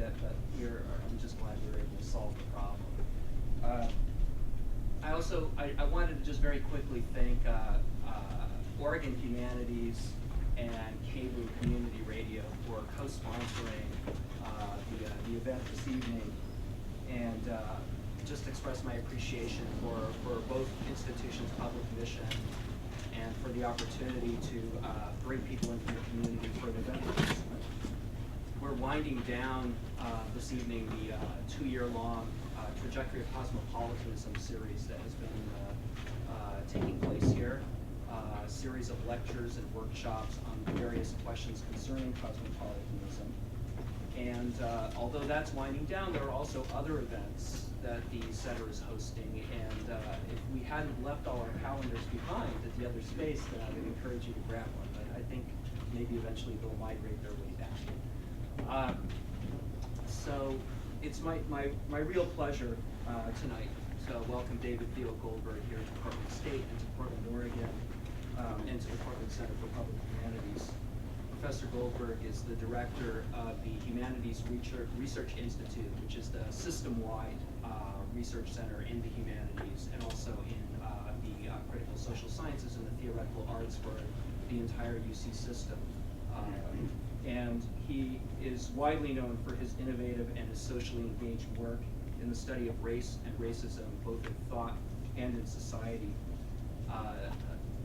it, but I'm just glad we were able to solve the problem. I wanted to just very quickly thank Oregon Humanities and KBOO Community Radio for co-sponsoring the event this evening, and just express my appreciation for both institutions' public mission and for the opportunity to bring people into the community for an event like this. We're winding down this evening the 2-year-long Trajectory of Cosmopolitanism series that has been taking place here. A series of lectures and workshops on various questions concerning cosmopolitanism. And although that's winding down, there are also other events that the center is hosting. And if we hadn't left all our calendars behind at the other space, then I would encourage you to grab one. But I think maybe eventually they'll migrate their way back. So it's my real pleasure tonight to welcome David Theo Goldberg here to Portland State and to Portland, Oregon, and to the Portland Center for Public Humanities. Professor Goldberg is the director of the Humanities Research Institute, which is the system-wide research center in the humanities and also in the critical social sciences and the theoretical arts for the entire UC system. And he is widely known for his innovative and his socially engaged work in the study of race and racism, both in thought and in society.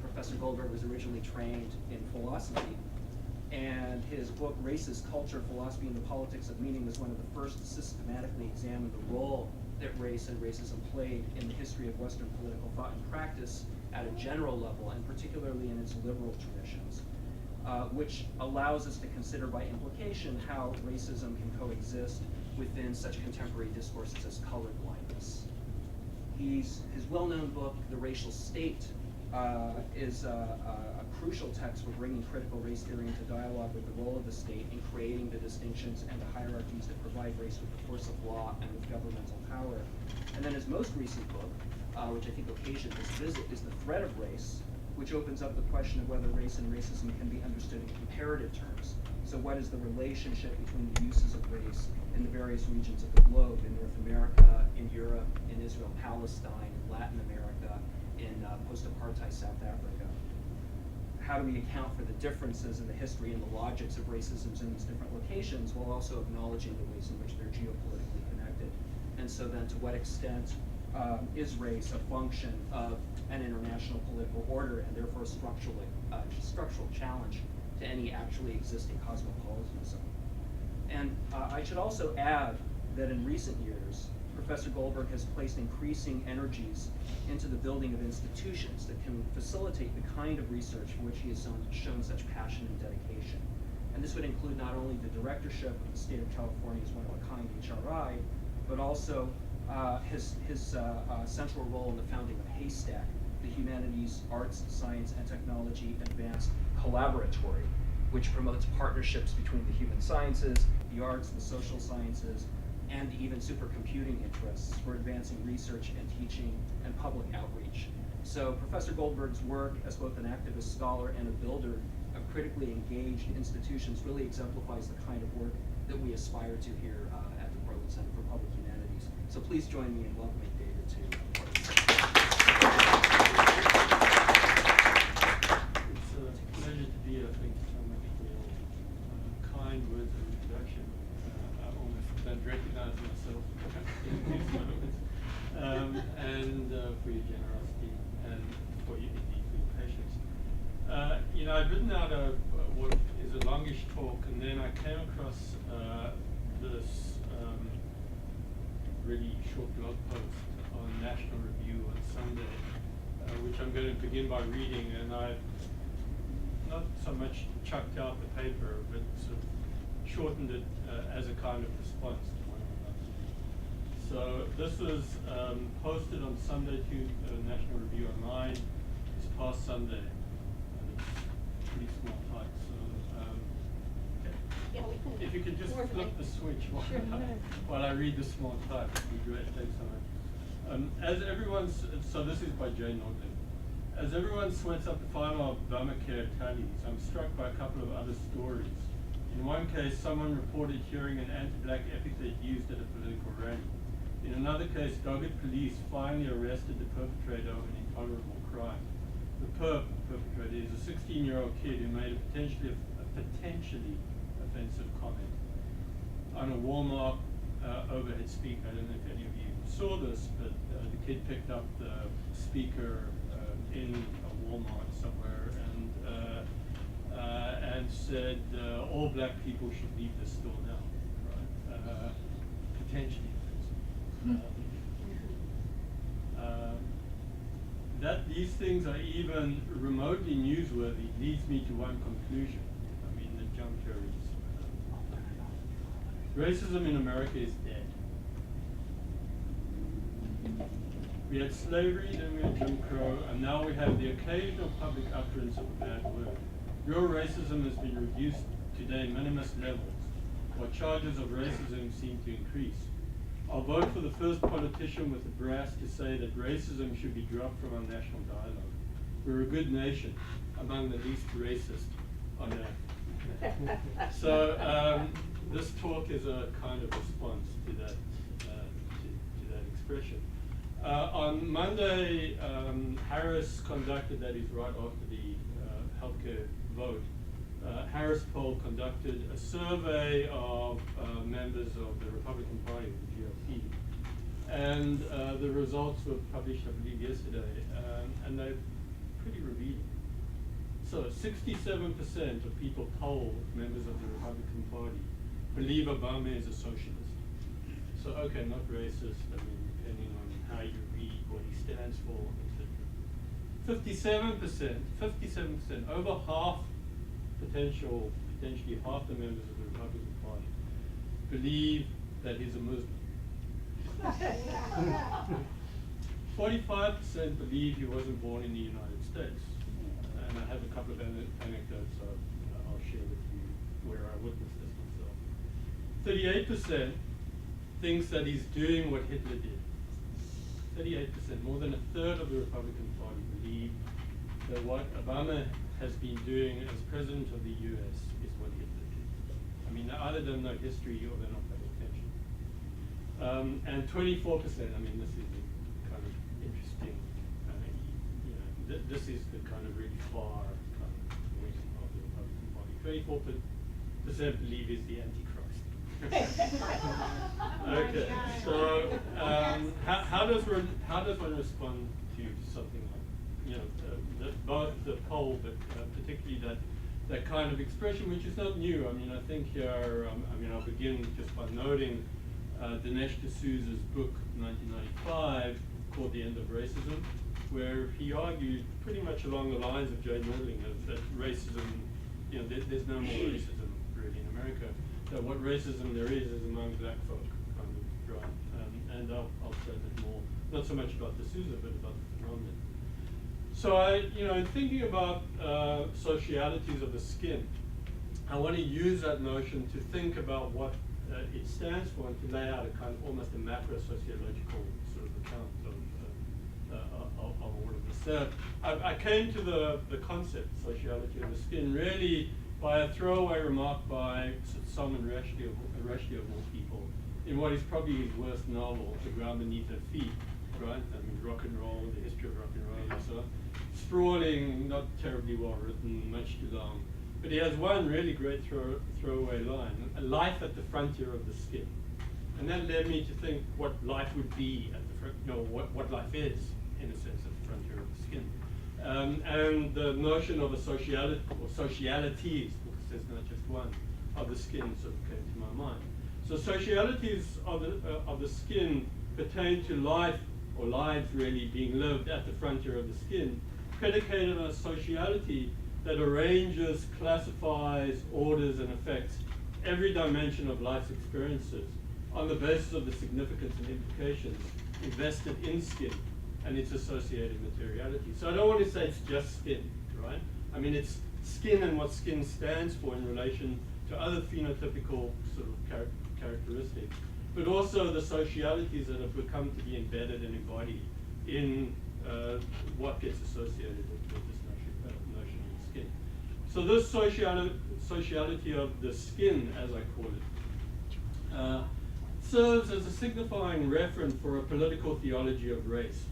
Professor Goldberg was originally trained in philosophy, and his book, Races, Culture, Philosophy, and the Politics of Meaning, was one of the first to systematically examine the role that race and racism played in the history of Western political thought and practice at a general level, and particularly in its liberal traditions, which allows us to consider by implication how racism can coexist within such contemporary discourses as colorblindness. His well-known book, The Racial State, is a crucial text for bringing critical race theory into dialogue with the role of the state in creating the distinctions and the hierarchies that provide race with the force of law and with governmental power. And then his most recent book, which I think occasioned this visit, is The Threat of Race, which opens up the question of whether race and racism can be understood in comparative terms. So what is the relationship between the uses of race in the various regions of the globe, in North America, in Europe, in Israel, Palestine, in Latin America, in post-apartheid South Africa? How do we account for the differences in the history and the logics of racisms in these different locations, while also acknowledging the ways in which they're geopolitically connected? And so then to what extent is race a function of an international political order and therefore a structural challenge to any actually existing cosmopolitanism? And I should also add that in recent years, Professor Goldberg has placed increasing energies into the building of institutions that can facilitate the kind of research for which he has shown such passion and dedication. And this would include not only the directorship of the State of California's one-of-a-kind HRI, but also his central role in the founding of Haystack, the Humanities, Arts, Science, and Technology Advanced Collaboratory, which promotes partnerships between the human sciences, the arts, the social sciences, and even supercomputing interests for advancing research and teaching and public outreach. So Professor Goldberg's work as both an activist scholar and a builder of critically engaged institutions really exemplifies the kind of work that we aspire to here at the Portland Center for Public Humanities. So please join me in welcoming David to Portland Center. It's a pleasure to be here. Thank you so much for your kind words of introduction. I almost don't recognize myself in these moments. And for your generosity and for your patience. I'd written out what is a longish talk, and then I came across this really short blog post on National Review on Sunday, which I'm going to begin by reading, and I've not so much chucked out the paper, but sort of shortened it as a kind of response to one of us. So this was posted on Sunday to National Review Online this past Sunday. And it's pretty small type, so yeah, we can if you could just flip the switch while I read the small type, it would be great. Thanks so much. So this is by Jay Norton. As everyone sweats up the final Obamacare tallies, I'm struck by a couple of other stories. In one case, someone reported hearing an anti-black epithet used at a political rally. In another case, dogged police finally arrested the perpetrator of an intolerable crime. The perpetrator is a 16-year-old kid who made a potentially offensive comment on a Walmart overhead speaker. I don't know if any of you saw this, but the kid picked up the speaker in a Walmart somewhere and said all black people should leave this store now. Right? Potentially offensive. That these things are even remotely newsworthy leads me to one conclusion. I mean, the juncture is racism in America is dead. We had slavery, then we had Jim Crow, and now we have the occasional public utterance of a bad word. Real racism has been reduced to de minimis levels, while charges of racism seem to increase. I'll vote for the first politician with the brass to say that racism should be dropped from our national dialogue. We're a good nation, among the least racist on earth. So this talk is a kind of response to that expression. On Monday, Harris conducted, that is right after the healthcare vote, Harris Poll conducted a survey of members of the Republican Party, the GOP, and the results were published, I believe, yesterday, and they're pretty revealing. So 67% of people polled, members of the Republican Party, believe Obama is a socialist. So, okay, not racist, I mean, depending on how you read what he stands for, etc. 57%, over half, potentially half the members of the Republican Party believe that he's a Muslim. 45% believe he wasn't born in the United States. And I have a couple of anecdotes I'll share with you where I witnessed this myself. 38% thinks that he's doing what Hitler did. 38%, more than a third of the Republican Party believe that what Obama has been doing as president of the US is what Hitler did. I mean, they either don't know history or they're not paying attention. And 24%, I mean, this is kind of interesting, this is the kind of really far kind of wing of the Republican Party. 24% believe he's the Antichrist. Okay, so how does one respond to something like, both the poll, but particularly that kind of expression, which is not new. I mean, I think here, I'll begin just by noting Dinesh D'Souza's book, 1995, called The End of Racism, where he argued pretty much along the lines of Jay Nordling that racism, there's no more racism really in America. That what racism there is among black folk, kind of, right? And I'll say a bit more, not so much about D'Souza, but about the phenomenon. So in thinking about socialities of the skin, I want to use that notion to think about what it stands for and to lay out a kind of almost a macro-sociological sort of account of all of this. So I came to the concept, sociality of the skin, really by a throwaway remark by Salman Rushdie of all people, in what is probably his worst novel, The Ground Beneath Her Feet, right? I mean, rock and roll, the history of rock and roll, and so on. Sprawling, not terribly well written, much too long. But he has one really great throwaway line, a life at the frontier of the skin. And that led me to think what life would be at the what life is, in a sense, at the frontier of the skin. And the notion of a sociality, or socialities, because there's not just one, of the skin sort of came to my mind. So socialities of the skin pertain to life, or lives really being lived at the frontier of the skin, predicated on a sociality that arranges, classifies, orders, and affects every dimension of life's experiences on the basis of the significance and implications invested in skin and its associated materiality. So I don't want to say it's just skin, right? I mean, it's skin and what skin stands for in relation to other phenotypical sort of characteristics, but also the socialities that have become to be embedded and embodied in what gets associated with this notion of skin. So this sociality of the skin, as I call it, serves as a signifying reference for a political theology of race.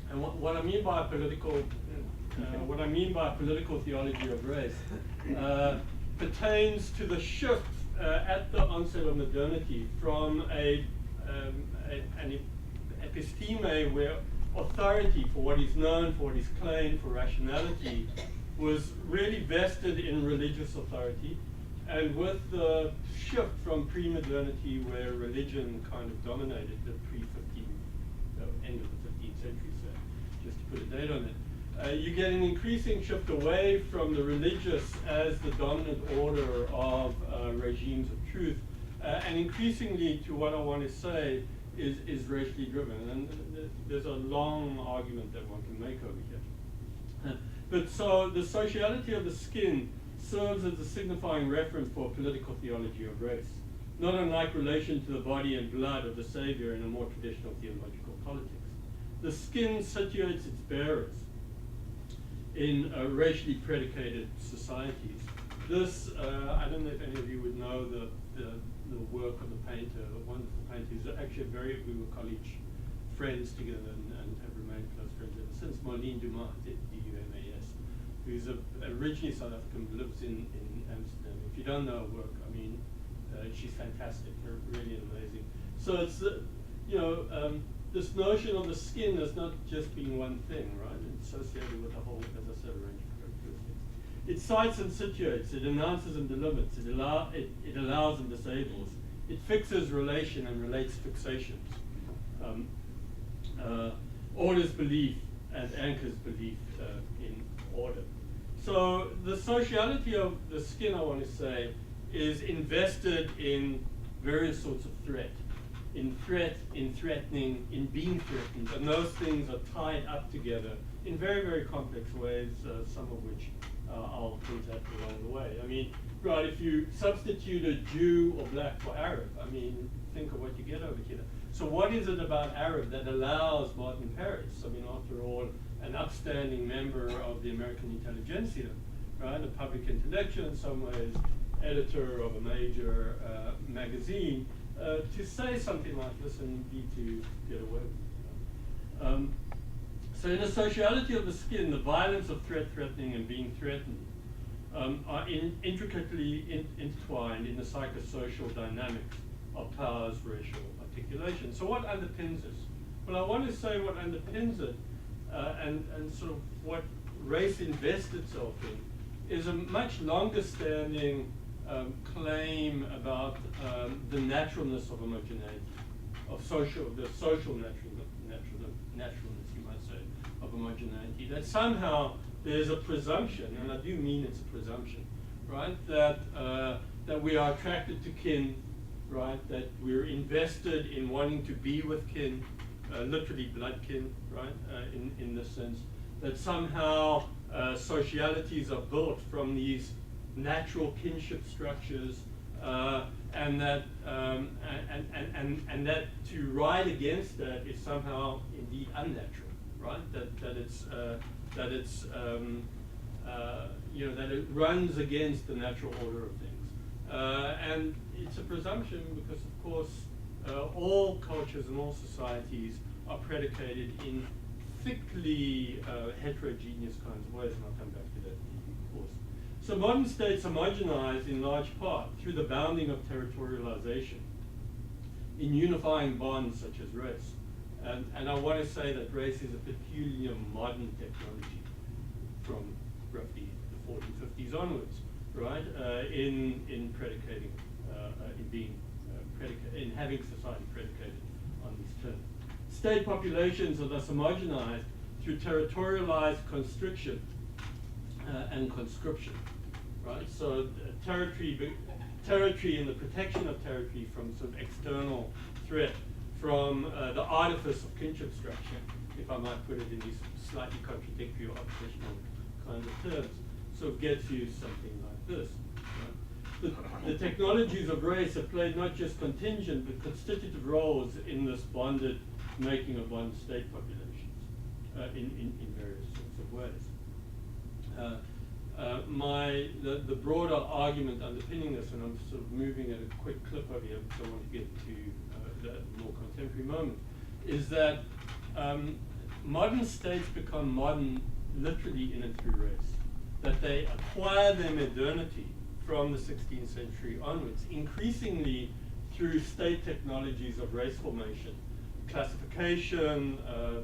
And what I mean by a political theology of race pertains to the shift at the onset of modernity from an episteme where authority for what is known, for what is claimed, for rationality, was really vested in religious authority, and with the shift from pre-modernity where religion kind of dominated the end of the 15th century, so just to put a date on it, you get an increasing shift away from the religious as the dominant order of regimes of truth, and increasingly to what I want to say is racially driven. And there's a long argument that one can make over here. But so the sociality of the skin serves as a signifying reference for a political theology of race, not unlike relation to the body and blood of the Savior in a more traditional theological politics. The skin situates its bearers in racially predicated societies. This, I don't know if any of you would know the work of the painter, a wonderful painter who's actually we were college friends together and have remained close friends ever since, Marlene Dumas, D-U-M-A-S, who's originally South African, but lives in Amsterdam. If you don't know her work, I mean, she's fantastic, really amazing. So it's, this notion of the skin as not just being one thing, right? It's associated with a whole, as I said, a range of characteristics. It cites and situates, it announces and delimits, it allows and disables, it fixes relation and relates fixations, orders belief and anchors belief in order. So the sociality of the skin, I want to say, is invested in various sorts of threat. In threat, in threatening, in being threatened, and those things are tied up together in very, very complex ways, some of which I'll point out along the way. I mean, right, if you substitute a Jew or black for Arab, I mean, think of what you get over here. So what is it about Arab that allows Martin Paris, I mean, after all, an upstanding member of the American intelligentsia, right, a public intellectual in some ways, editor of a major magazine, to say something like this and indeed to get away with it. So in the sociality of the skin, the violence of threatening and being threatened are intricately intertwined in the psychosocial dynamics of power's racial articulation. So what underpins this? Well, I want to say what underpins it and sort of what race invests itself in is a much longer standing claim about the naturalness of homogeneity, of the social naturalness, you might say, of homogeneity. That somehow there's a presumption, and I do mean it's a presumption, right? That we are attracted to kin, right? That we're invested in wanting to be with kin, literally blood kin, right? In this sense, that somehow socialities are built from these natural kinship structures, and that to ride against that is somehow indeed unnatural, right? That it runs against the natural order of things, and it's a presumption because, of course, all cultures and all societies are predicated in thickly heterogeneous kinds of ways, and I'll come back to that in due course. So modern states homogenize in large part through the bounding of territorialization in unifying bonds such as race. And I want to say that race is a peculiar modern technology from roughly the 40s, 50s onwards, right? In predicating, in having society predicated on these terms. State populations are thus homogenized through territorialized constriction and conscription, right? So territory and the protection of territory from sort of external threat, from the artifice of kinship structure, if I might put it in these slightly contradictory or oppositional kinds of terms, sort of gets you something like this. Right? The technologies of race have played not just contingent but constitutive roles in this bonded making of bonded state populations in various sorts of ways. the broader argument underpinning this, and I'm sort of moving at a quick clip over here because I want to get to the more contemporary moment, is that modern states become modern literally in and through race. That they acquire their modernity from the 16th century onwards, increasingly through state technologies of race formation, classification,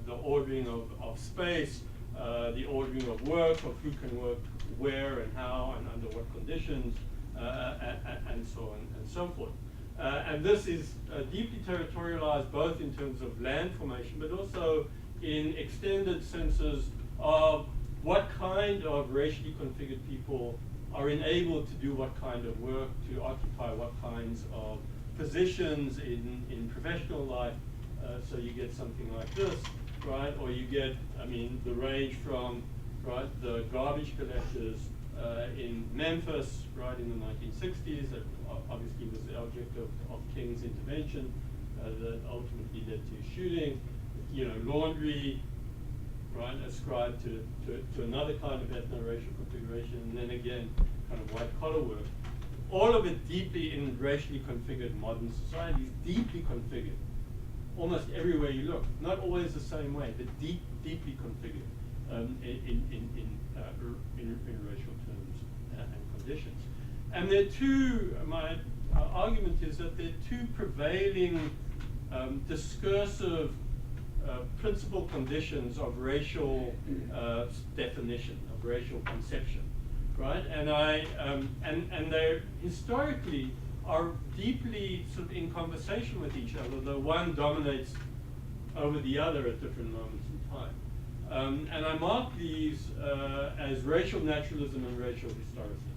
the ordering of space, the ordering of work, of who can work where and how and under what conditions, and so on and so forth. And this is deeply territorialized both in terms of land formation, but also in extended senses of what kind of racially configured people are enabled to do what kind of work, to occupy what kinds of positions in professional life. So you get something like this, right? Or you get, I mean, the range from, right, the garbage collectors in Memphis, right, in the 1960s, that obviously was the object of King's intervention that ultimately led to shooting. You know, laundry, right, ascribed to another kind of ethno-racial configuration, and then again, kind of white-collar work. All of it deeply in racially configured modern societies, deeply configured, almost everywhere you look. Not always the same way, but deeply configured in racial terms and conditions. And there are two, my argument is that there are two prevailing discursive principal conditions of racial definition, of racial conception, right? And and they historically are deeply sort of in conversation with each other, though one dominates over the other at different moments in time. And I mark these as racial naturalism and racial historicism.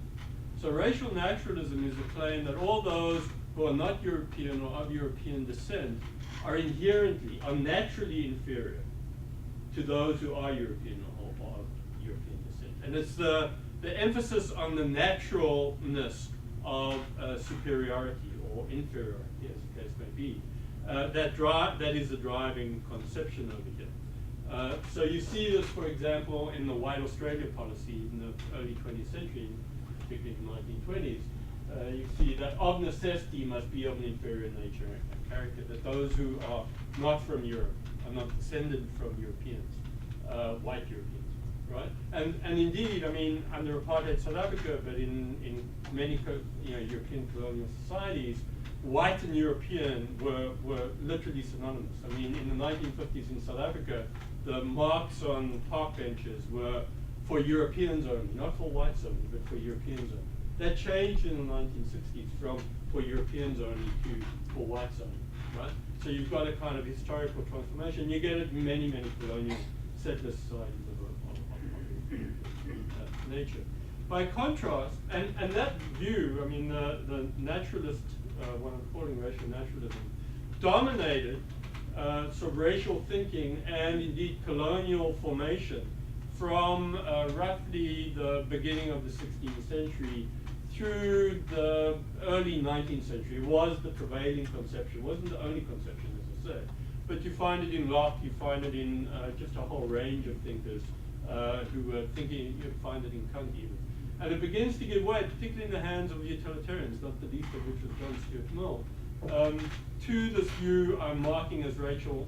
So racial naturalism is a claim that all those who are not European or of European descent are inherently, are naturally inferior to those who are European or of European descent. And it's the emphasis on the naturalness of superiority or inferiority, as the case may be, that is the driving conception over here. So you see this, for example, in the White Australia policy in the early 20th century, particularly in the 1920s. You see that of necessity must be of an inferior nature and character, that those who are not from Europe, are not descended from Europeans, white Europeans, right? And indeed, I mean, under apartheid South Africa, but in many European colonial societies, white and European were literally synonymous. I mean, in the 1950s in South Africa, the marks on park benches were for Europeans only, not for whites only, but for Europeans only. That changed in the 1960s from for Europeans only to for whites only, right? So you've got a kind of historical transformation. You get it in many, many colonial settler societies of nature. By contrast, and that view, I mean, the naturalist, what I'm calling racial naturalism, dominated sort of racial thinking and indeed colonial formation from roughly the beginning of the 16th century through the early 19th century. Was the prevailing conception, wasn't the only conception, as I said, but you find it in Locke, you find it in just a whole range of thinkers who were thinking, you find it in Kant even. And it begins to give way, particularly in the hands of utilitarians, not the least of which was John Stuart Mill, to this view I'm marking as racial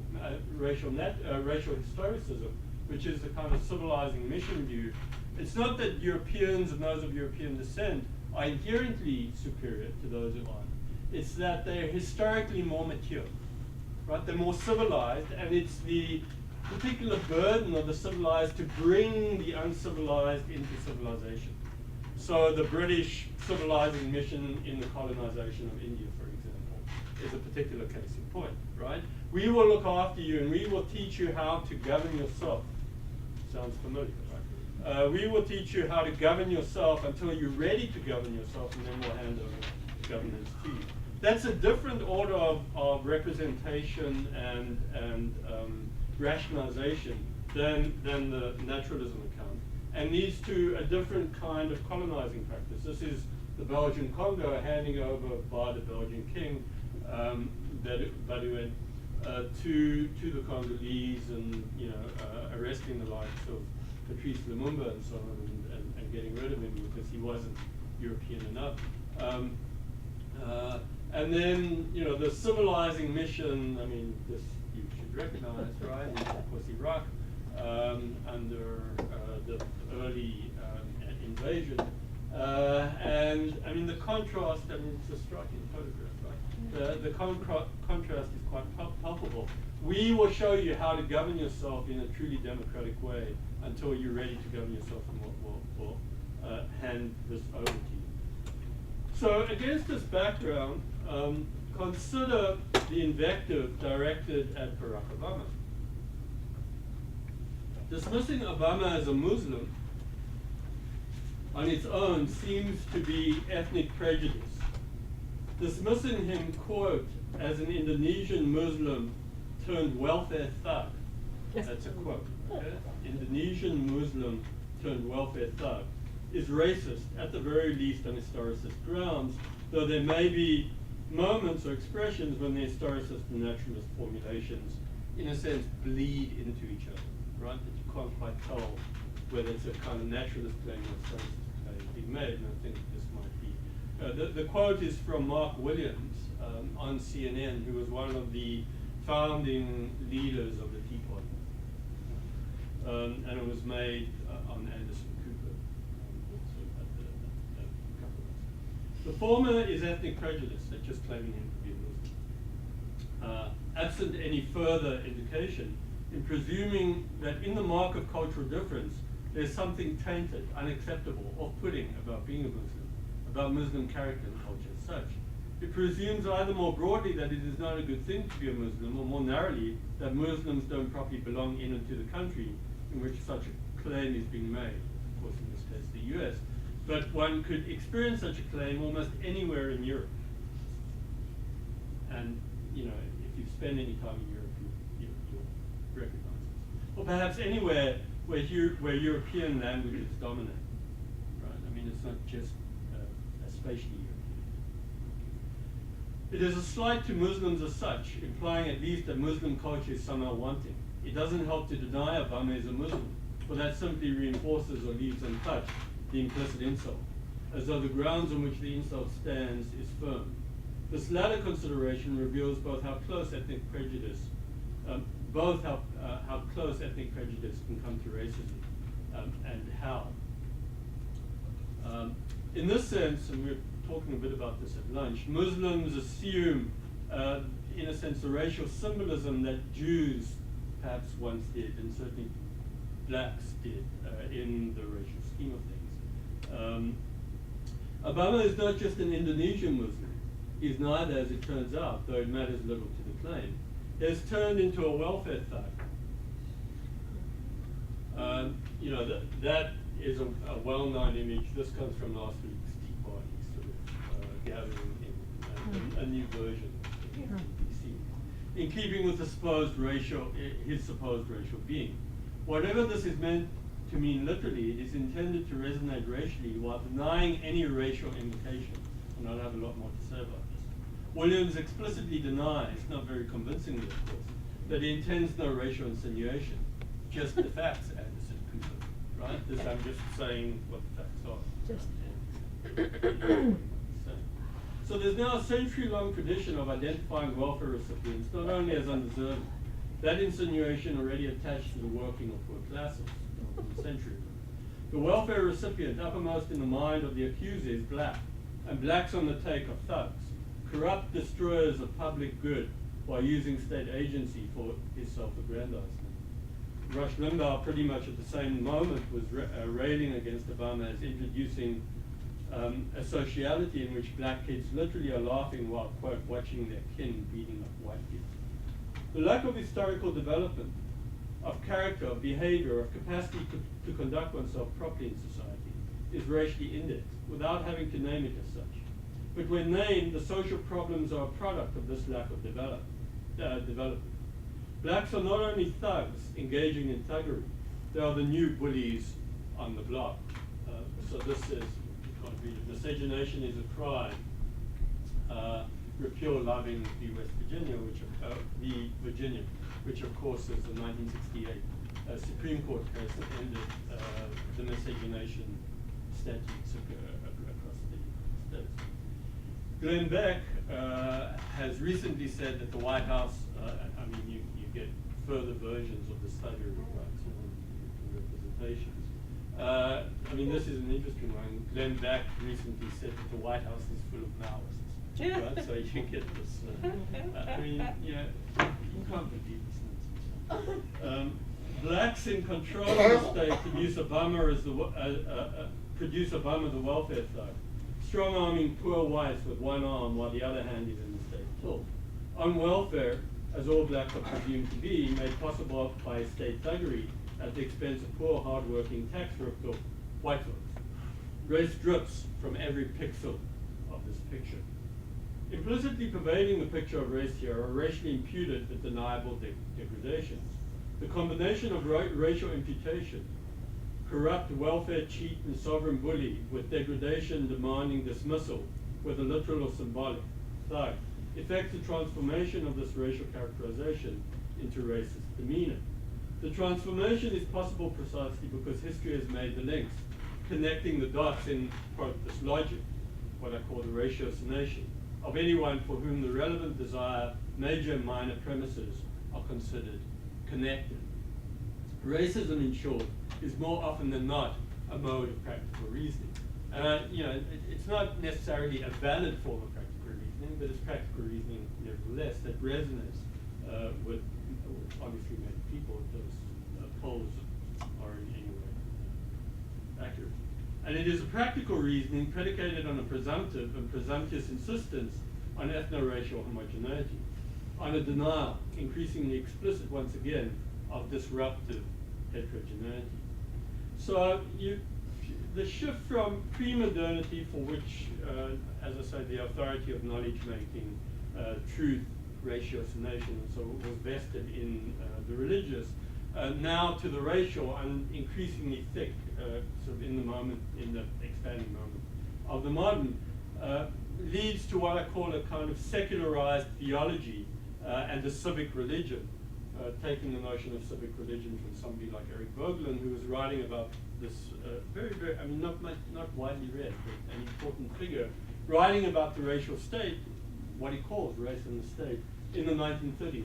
historicism, which is the kind of civilizing mission view. It's not that Europeans and those of European descent are inherently superior to those who aren't. It's that they're historically more mature, right? They're more civilized, and it's the particular burden of the civilized to bring the uncivilized into civilization. So the British civilizing mission in the colonization of India, for example, is a particular case in point, right? We will look after you and we will teach you how to govern yourself. Sounds familiar, right? We will teach you how to govern yourself until you're ready to govern yourself, and then we'll hand over governance to you. That's a different order of representation and rationalization than the naturalism account, and leads to a different kind of colonizing practice. This is the Belgian Congo handing over by the Belgian king, Baudouin, to the Congolese, and arresting the likes of Patrice Lumumba and so on, and getting rid of him because he wasn't European enough. And then, you know, the civilizing mission, I mean, this you should recognize, right, is of course Iraq, under the early invasion. And I mean, the contrast, I mean, it's a striking photograph, right? The contrast is quite palpable. We will show you how to govern yourself in a truly democratic way until you're ready to govern yourself, and we'll hand this over to you. So against this background, consider the invective directed at Barack Obama. Dismissing Obama as a Muslim on its own seems to be ethnic prejudice. Dismissing him, quote, as an Indonesian Muslim turned welfare thug, that's a quote, okay? Indonesian Muslim turned welfare thug, is racist, at the very least on historicist grounds, though there may be moments or expressions when the historicist and naturalist formulations, in a sense, bleed into each other, right? That you can't quite tell whether it's a kind of naturalist claim or historicist claim being made, and I think this might be. The quote is from Mark Williams on CNN, who was one of the founding leaders of the Tea Party. And it was made on Anderson Cooper. The former is ethnic prejudice, that's just claiming him to be a Muslim. Absent any further indication, in presuming that in the mark of cultural difference, there's something tainted, unacceptable, off-putting about being a Muslim, about Muslim character and culture as such. It presumes either more broadly that it is not a good thing to be a Muslim, or more narrowly, that Muslims don't properly belong in and to the country in which such a claim is being made, of course in this case the US. But one could experience such a claim almost anywhere in Europe. And, you know, if you spend any time in Europe, you'll recognize this. Or perhaps anywhere where European languages dominate, right? I mean, it's not just spatially European. It is a slight to Muslims as such, implying at least that Muslim culture is somehow wanting. It doesn't help to deny Obama is a Muslim, for that simply reinforces or leaves untouched the implicit insult, as though the grounds on which the insult stands is firm. This latter consideration reveals both how close ethnic prejudice, how close ethnic prejudice can come to racism, and how. In this sense, and we're talking a bit about this at lunch, Muslims assume, in a sense, the racial symbolism that Jews perhaps once did, and certainly blacks did, in the racial scheme of things. Obama is not just an Indonesian Muslim. He's neither, as it turns out, though it matters little to the claim. He has turned into a welfare thug. You know, that is a well-known image. This comes from last week's Tea Party sort of gathering in a new version in DC. In keeping with the his supposed racial being. Whatever this is meant to mean literally, it is intended to resonate racially while denying any racial implication. And I'll have a lot more to say about this. Williams explicitly denies, not very convincingly of course, that he intends no racial insinuation, just the facts, Anderson Cooper, right? This I'm just saying what the facts are. So there's now a century-long tradition of identifying welfare recipients, not only as undeserving, that insinuation already attached to the working or poor classes from a century ago. The welfare recipient uppermost in the mind of the accuser is black, and blacks on the take are thugs, corrupt destroyers of public good while using state agency for his self-aggrandizement. Rush Limbaugh pretty much at the same moment was railing against Obama as introducing a sociality in which black kids literally are laughing while, quote, watching their kin beating up white kids. The lack of historical development, of character, of behavior, of capacity to conduct oneself properly in society is racially indexed, without having to name it as such. But when named, the social problems are a product of this lack of development. Blacks are not only thugs engaging in thuggery, they are the new bullies on the block. So this is, you can't read it, miscegenation is a crime. Repeal Loving v. West Virginia, which of course is a 1968 Supreme Court case that ended the miscegenation statutes across the states. Glenn Beck has recently said that the White House, you get further versions of the study rights and representations. This is an interesting one. Glenn Beck recently said that the White House is full of Maoists. Right? So you get this. You can't believe this nonsense. Blacks in control of the state produce Obama the welfare thug, strong-arming poor whites with one arm while the other hand is in the state till. On welfare, as all blacks are presumed to be, made possible by state thuggery at the expense of poor, hard-working, tax-ripped-off white folks. Race drips from every pixel of this picture. Implicitly pervading the picture of race here are racially imputed but deniable degradations. The combination of racial imputation, corrupt welfare cheat and sovereign bully, with degradation demanding dismissal, whether literal or symbolic, thug, effects the transformation of this racial characterization into racist demeanor. The transformation is possible precisely because history has made the links, connecting the dots in, quote, this logic, what I call the ratiocination, of anyone for whom the relevant desire, major and minor premises are considered connected. Racism, in short, is more often than not a mode of practical reasoning. And it's not necessarily a valid form of practical reasoning, but it's practical reasoning nevertheless that resonates with obviously many people. Those polls are in any way accurate. And it is a practical reasoning predicated on a presumptive and presumptuous insistence on ethno-racial homogeneity, on a denial, increasingly explicit once again, of disruptive heterogeneity. So the shift from pre-modernity, for which, as I say, the authority of knowledge-making, truth, ratiocination, and so was vested in the religious, now to the racial and increasingly thick, sort of in the expanding moment of the modern, leads to what I call a kind of secularized theology and a civic religion, taking the notion of civic religion from somebody like Eric Vogelin, who was writing about this very, not widely read, but an important figure, writing about the racial state, what he calls race in the state, in the 1930s.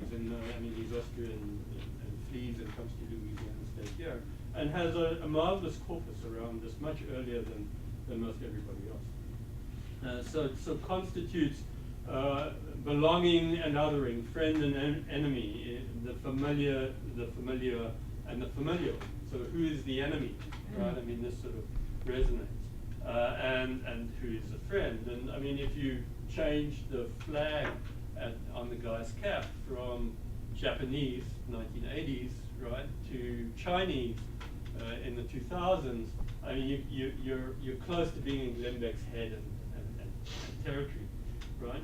He's Austrian and flees and comes to Louisiana State here, and has a marvelous corpus around this, much earlier than most everybody else. So constitutes belonging and othering, friend and enemy, the familiar, and the familial. So who is the enemy, right? This sort of resonates. And who is a friend? And if you change the flag on the guy's cap from Japanese, 1980s, right, to Chinese in the 2000s, you're close to being in Glenn Beck's head and territory, right?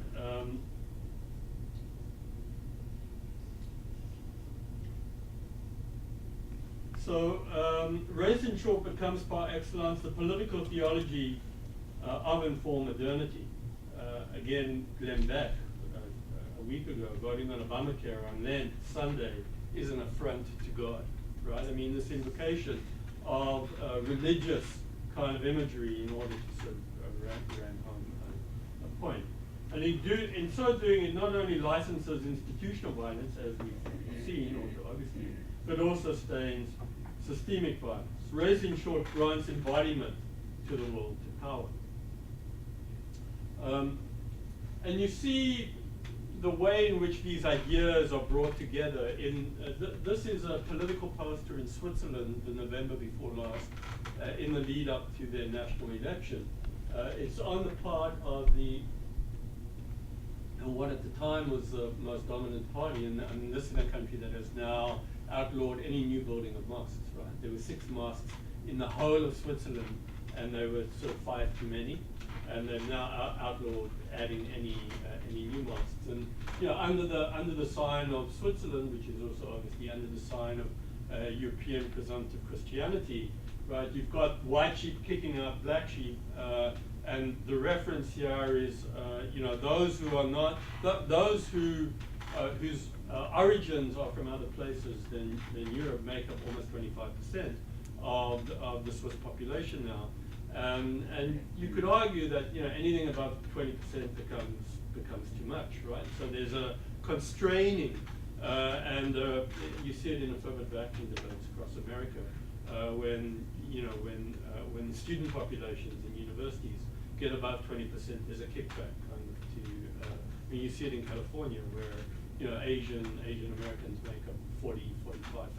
Race, in short, becomes par excellence the political theology of informed modernity. Again, Glenn Beck, a week ago, voting on Obamacare on Lent Sunday is an affront to God, right? This invocation of religious kind of imagery in order to sort of ram home a point. And in so doing, it not only licenses institutional violence, as we've seen, obviously, but also stains systemic violence. Race, in short, grants embodiment to the will to power. And you see the way in which these ideas are brought together in, this is a political poster in Switzerland the November before last, in the lead up to their national election. It's on the part of what at the time was the most dominant party, and this is a country that has now outlawed any new building of mosques, right? There were 6 mosques in the whole of Switzerland, and they were sort of 5 too many, and they've now outlawed adding any new mosques. And under the sign of Switzerland, which is also obviously under the sign of European presumptive Christianity, right? You've got white sheep kicking out black sheep, and the reference here is those who are not those whose origins are from other places than Europe make up almost 25% of the Swiss population now. And you could argue that anything above 20% becomes too much, right? So there's a constraining, and you see it in affirmative action debates across America, when student populations in universities get above 20%, there's a kickback you see it in California, where Asian Americans make up 40, 45,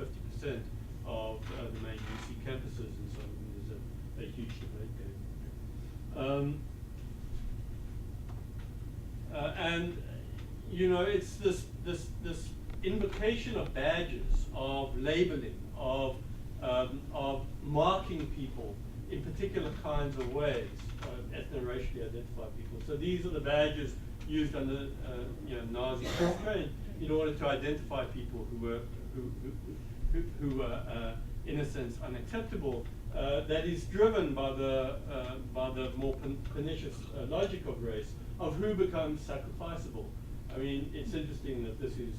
50% of the main UC campuses, and so there's a huge debate there. And it's this invocation of badges, of labeling, of marking people in particular kinds of ways, ethno-racially identified people. So these are the badges used under Nazi constraint in order to identify people who were in a sense unacceptable. That is driven by the more pernicious logic of race, of who becomes sacrificable. I mean, it's interesting that this is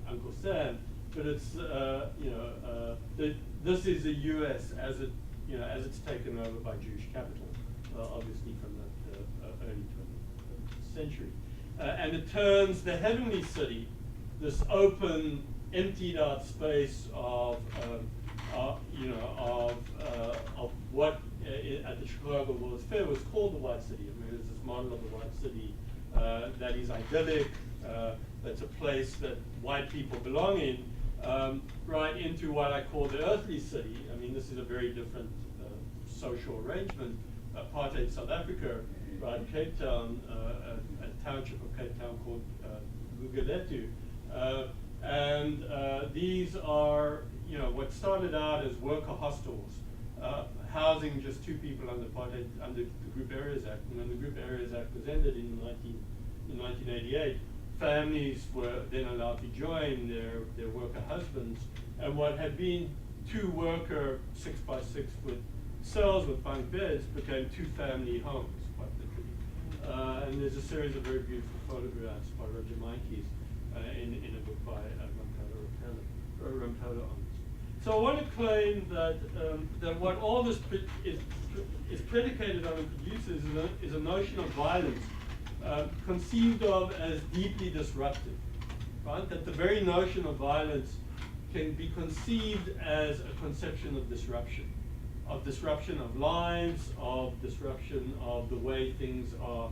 Uncle Sam, but it's this is the U.S. as it's taken over by Jewish capital, obviously from the early 20th century, and it turns the heavenly city, this open, emptied-out space of what at the Chicago World's Fair was called the White City. I mean, it's this model of the White City that is idyllic. That's a place that white people belong in, right into what I call the earthly city. I mean, this is a very different social arrangement. Apartheid South Africa, right? Cape Town, a township of Cape Town called Guguletu, and these are what started out as worker hostels, housing just 2 people under the Group Areas Act. And when the Group Areas Act was ended in 1988, families were then allowed to join their worker husbands, and what had been 2 worker 6x6 foot cells with bunk beds became 2 family homes, quite literally. And there's a series of very beautiful photographs by Roger Meintjes in a book by Rampola on this. So I want to claim that what all this is predicated on and produces is a notion of violence conceived of as deeply disruptive, right? That the very notion of violence can be conceived as a conception of disruption of lives, of disruption of the way things are,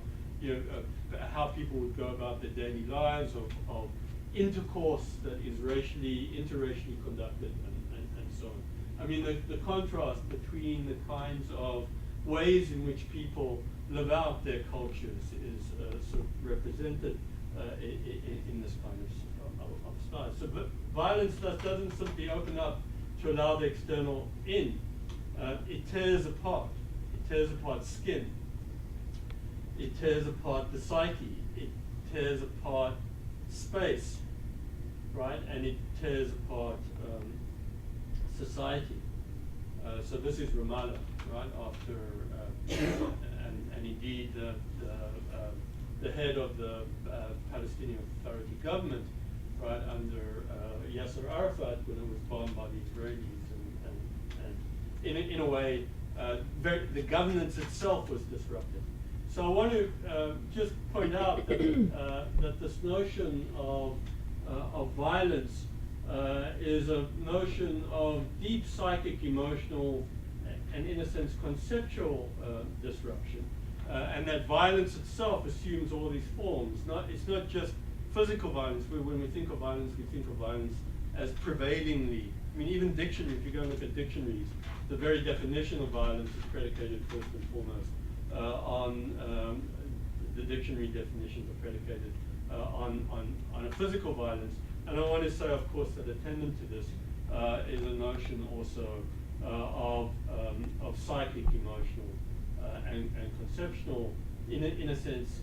how people would go about their daily lives, of intercourse that is interracially conducted, and so on. I mean, the contrast between the kinds of ways in which people live out their cultures is sort of represented in this kind of style. So violence doesn't simply open up to allow the external in. It tears apart. It tears apart skin. It tears apart the psyche. It tears apart space, right? And it tears apart society. So this is Ramallah, right? After and indeed the head of the Palestinian Authority government, right, under Yasser Arafat, when it was bombed by the Israelis, and in a way, the governance itself was disrupted. So I want to just point out that this notion of violence is a notion of deep psychic, emotional, and in a sense conceptual disruption, and that violence itself assumes all these forms. It's not just physical violence. When we think of violence as prevailingly. I mean, even dictionaries, if you go and look at dictionaries, the very definition of violence is predicated first and foremost on the dictionary definitions are predicated on a physical violence. And I want to say, of course, that attendant to this is a notion also of psychic, emotional, and conceptual, in a sense,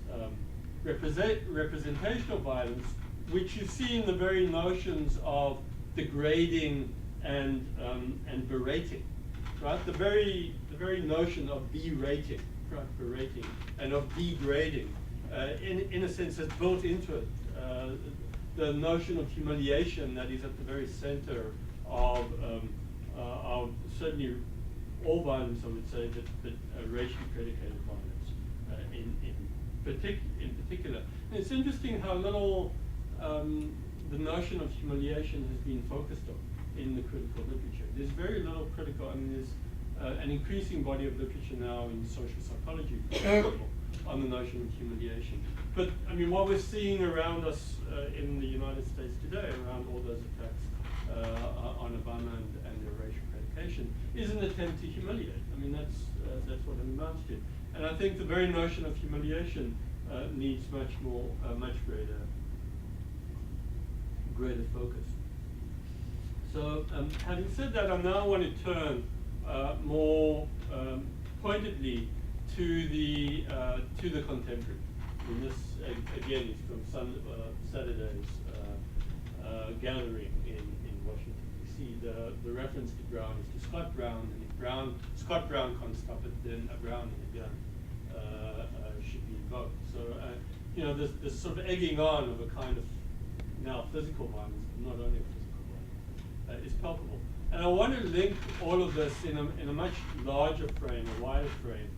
representational violence, which you see in the very notions of degrading and berating, right? The very notion of berating, right? Berating, and of degrading, in a sense, has built into it the notion of humiliation that is at the very center of certainly all violence, I would say, but racially predicated violence in particular. And it's interesting how little the notion of humiliation has been focused on in the critical literature. There's very little critical, I mean, there's an increasing body of literature now in social psychology, for example, on the notion of humiliation. But I mean, what we're seeing around us in the United States today, around all those attacks on Obama and their racial predication, is an attempt to humiliate. I mean, that's what it amounts to. And I think the very notion of humiliation needs much greater focus. So, having said that, I now want to turn more pointedly to the contemporary. And this again is from Saturday's gathering in Washington D.C. The reference to Brown is to Scott Brown, and if Scott Brown can't stop it, then a Brown and a gun should be invoked. So you know, this sort of egging on of a kind of now physical violence, but not only physical violence, is palpable. And I want to link all of this in a much larger frame, a wider frame,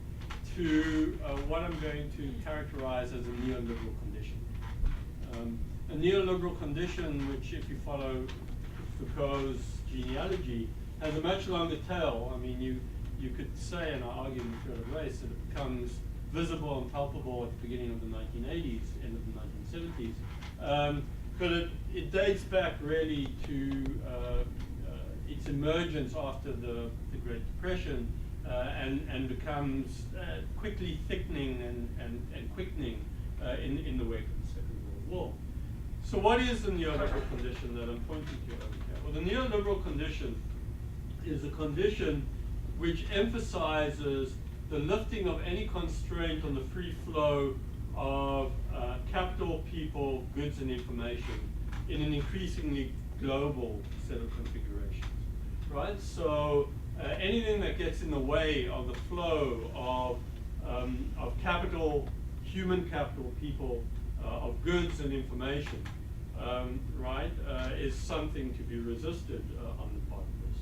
to what I'm going to characterize as a neoliberal condition. A neoliberal condition which, if you follow Foucault's genealogy, has a much longer tail. I mean, you could say, and I argue in the field of race, that it becomes visible and palpable at the beginning of the 1980s, end of the 1970s. But it dates back really to its emergence after the Great Depression, and becomes quickly thickening and quickening in the wake of the Second World War. So what is the neoliberal condition that I'm pointing to over here? Well, the neoliberal condition is a condition which emphasizes the lifting of any constraint on the free flow of capital, people, goods, and information in an increasingly global set of configurations, right? So anything that gets in the way of the flow of capital, human capital, people, of goods and information, right, is something to be resisted on the part of this.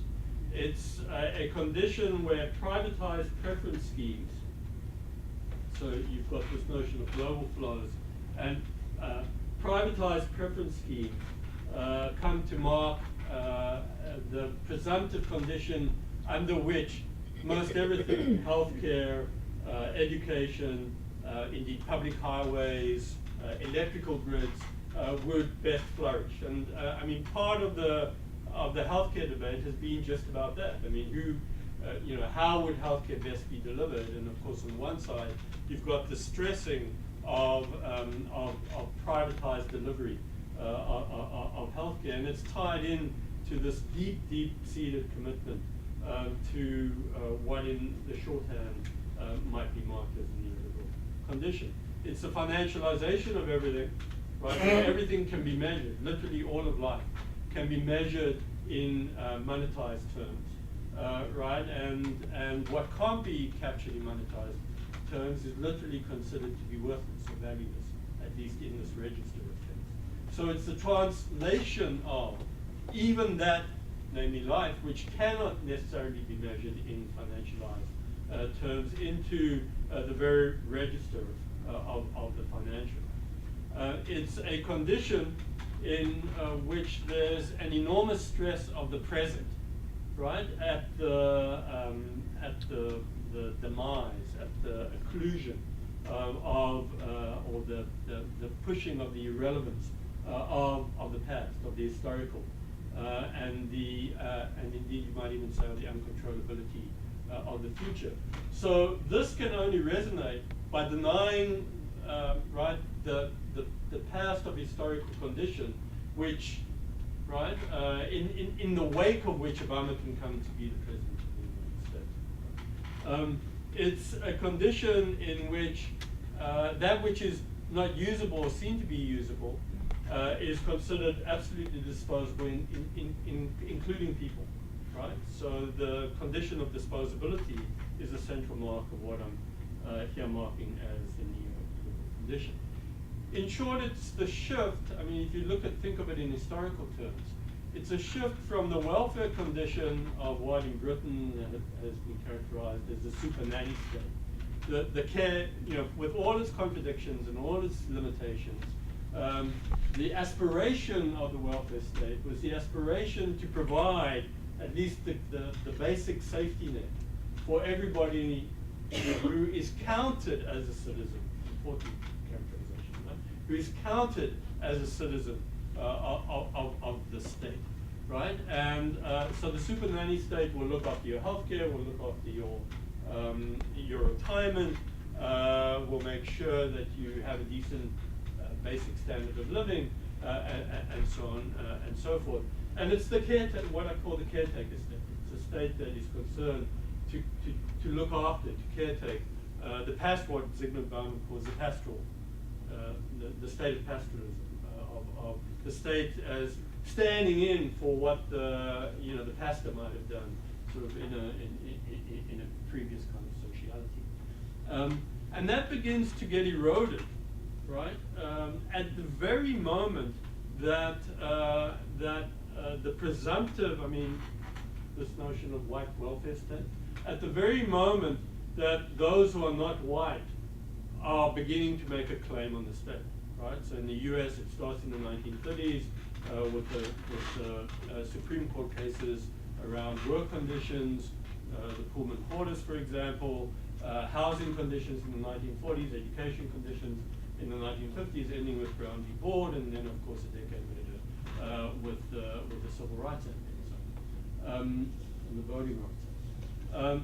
It's a condition where privatized preference schemes, so you've got this notion of global flows, and privatized preference schemes come to mark the presumptive condition under which most everything, healthcare, education, indeed public highways, electrical grids, would best flourish. And I mean, part of the healthcare debate has been just about that. I mean, how would healthcare best be delivered? And of course, on one side, you've got the stressing of privatized delivery of healthcare, and it's tied in to this deep-seated commitment to what in the shorthand might be marked as a neoliberal condition. It's the financialization of everything, right? Where everything can be measured, literally all of life can be measured in monetized terms, right? And what can't be captured in monetized terms is literally considered to be worthless or valueless, at least in this register of things. So it's the translation of even that, namely life, which cannot necessarily be measured in financialized terms, into the very register of the financial. It's a condition in which there's an enormous stress of the present, right, at the demise, at the occlusion or the pushing of the irrelevance of the past, of the historical, and indeed you might even say of the uncontrollability of the future. So this can only resonate by denying right, the past of historical condition, which, right, in the wake of which Obama can come to be the president of the United States. It's a condition in which that which is not usable or seen to be usable is considered absolutely disposable, including people, right? So the condition of disposability is a central mark of what I'm here marking as the neoliberal condition. In short, it's the shift. I mean, if you think of it in historical terms, it's a shift from the welfare condition of what in Britain has been characterized as the super nanny state. The care, with all its contradictions and all its limitations, the aspiration of the welfare state was the aspiration to provide at least the basic safety net for everybody who is counted as a citizen, important characterization, right? Who is counted as a citizen of the state, right? And so the super nanny state will look after your healthcare, will look after your retirement, will make sure that you have a decent basic standard of living, and so on and so forth. And it's the what I call the caretaker state. It's a state that is concerned to look after, to caretake. What Zygmunt Bauman calls the pastoral, the state of pastoralism, of the state as standing in for what the pastor might have done, sort of in a previous kind of sociality, and that begins to get eroded, right? At the very moment that the presumptive, this notion of white welfare state, at the very moment that those who are not white are beginning to make a claim on the state, right? So in the US, it starts in the 1930s with the Supreme Court cases around work conditions, the Pullman Quarters, for example, housing conditions in the 1940s, education conditions in the 1950s, ending with Brown v. Board, and then, of course, a decade later with the Civil Rights Act and the Voting Rights Act.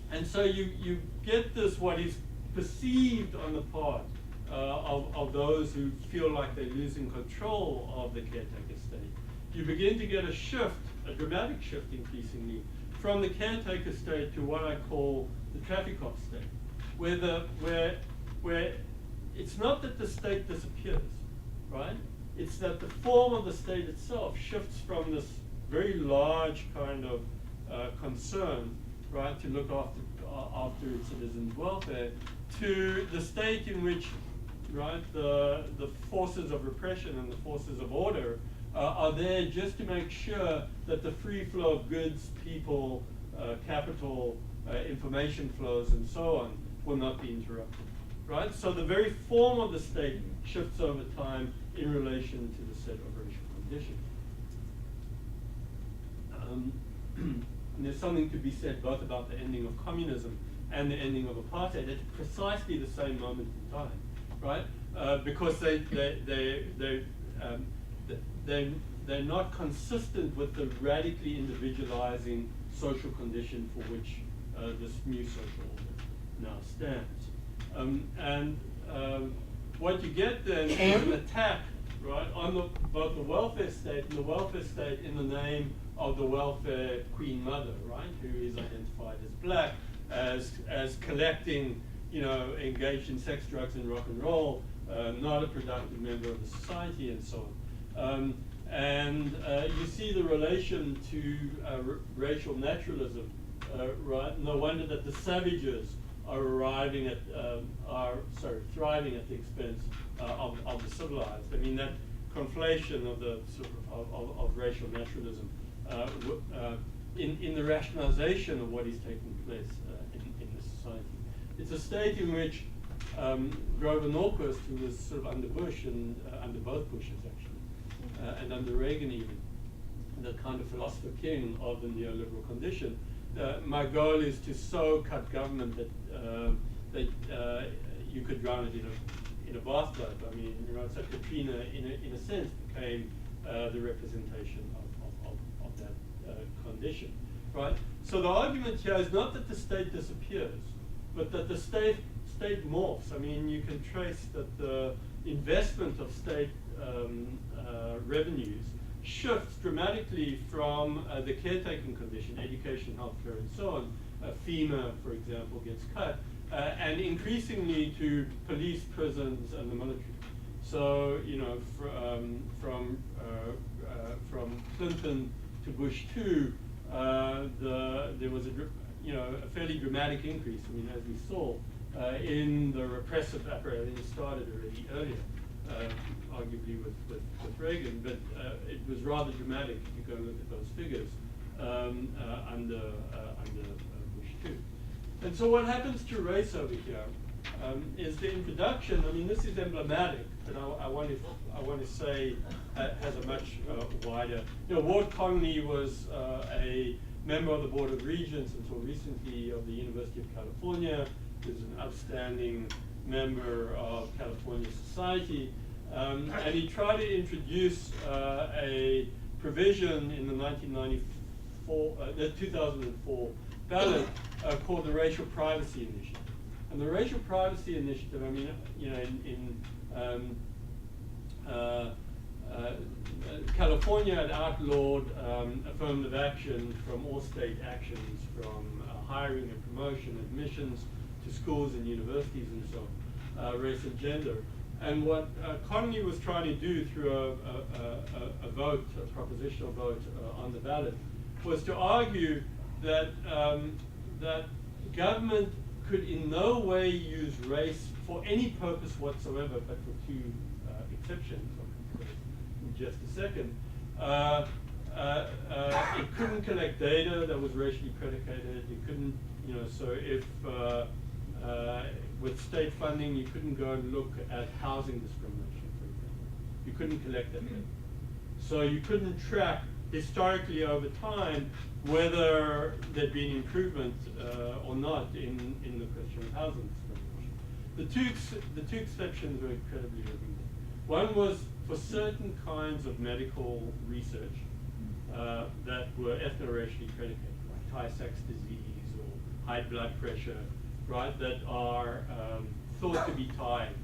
And so you get this, what is perceived on the part of those who feel like they're losing control of the caretaker state. You begin to get a shift, a dramatic shift increasingly, from the caretaker state to what I call the traffic cop state, where it's not that the state disappears, right? It's that the form of the state itself shifts from this very large kind of concern, right, to look after its citizens' welfare, to the state in which, right, the forces of repression and the forces of order are there just to make sure that the free flow of goods, people, capital, information flows, and so on will not be interrupted, right? So the very form of the state shifts over time in relation to the set of racial conditions. And there's something to be said both about the ending of communism and the ending of apartheid at precisely the same moment in time, right? Because they're not consistent with the radically individualizing social condition for which this new social order now stands. What you get then is an attack, right, on both the welfare state and the welfare state in the name of the welfare queen mother, right, who is identified as black, as collecting, engaged in sex, drugs, and rock and roll, not a productive member of the society, and so on. You see the relation to racial naturalism, right? No wonder that the savages are thriving at the expense of the civilized. That conflation of the of racial naturalism in the rationalization of what is taking place in the society. It's a state in which Grover Norquist, who was sort of under Bush and under both Bushes actually, and under Reagan even, the kind of philosopher king of the neoliberal condition. My goal is to so cut government that you could drown it in a bathtub. So Katrina, in a sense, became the representation of that condition, right? So the argument here is not that the state disappears, but that the state morphs. You can trace that the investment of state revenues shifts dramatically from the caretaking condition, education, healthcare, and so on. FEMA, for example, gets cut, and increasingly to police, prisons, and the military. So, from Clinton to Bush 2, there was a fairly dramatic increase. As we saw in the repressive apparatus. It started already earlier arguably with Reagan, but it was rather dramatic if you go and look at those figures under Bush too. And so what happens to race over here is the introduction. I mean, this is emblematic, but I want to say has a much wider. Ward Conley was a member of the Board of Regents until recently of the University of California. He was an outstanding member of California Society, and he tried to introduce a provision in the 2004 ballot called the Racial Privacy Initiative. And the Racial Privacy Initiative, I mean, California had outlawed affirmative action from all state actions, from hiring and promotion, admissions to schools and universities and so on, race and gender. And what Conley was trying to do through a vote, a propositional vote on the ballot, was to argue that that government could in no way use race for any purpose whatsoever, but for two exceptions. In just a second, it couldn't collect data that was racially predicated. It couldn't, so if with state funding, you couldn't go and look at housing discrimination, for example. You couldn't collect that data. So you couldn't track historically over time whether there'd been improvement or not in the question of housing discrimination. The two exceptions were incredibly revealing. One was for certain kinds of medical research that were ethno-racially predicated, like Tay-Sachs disease or high blood pressure, right, that are thought to be tied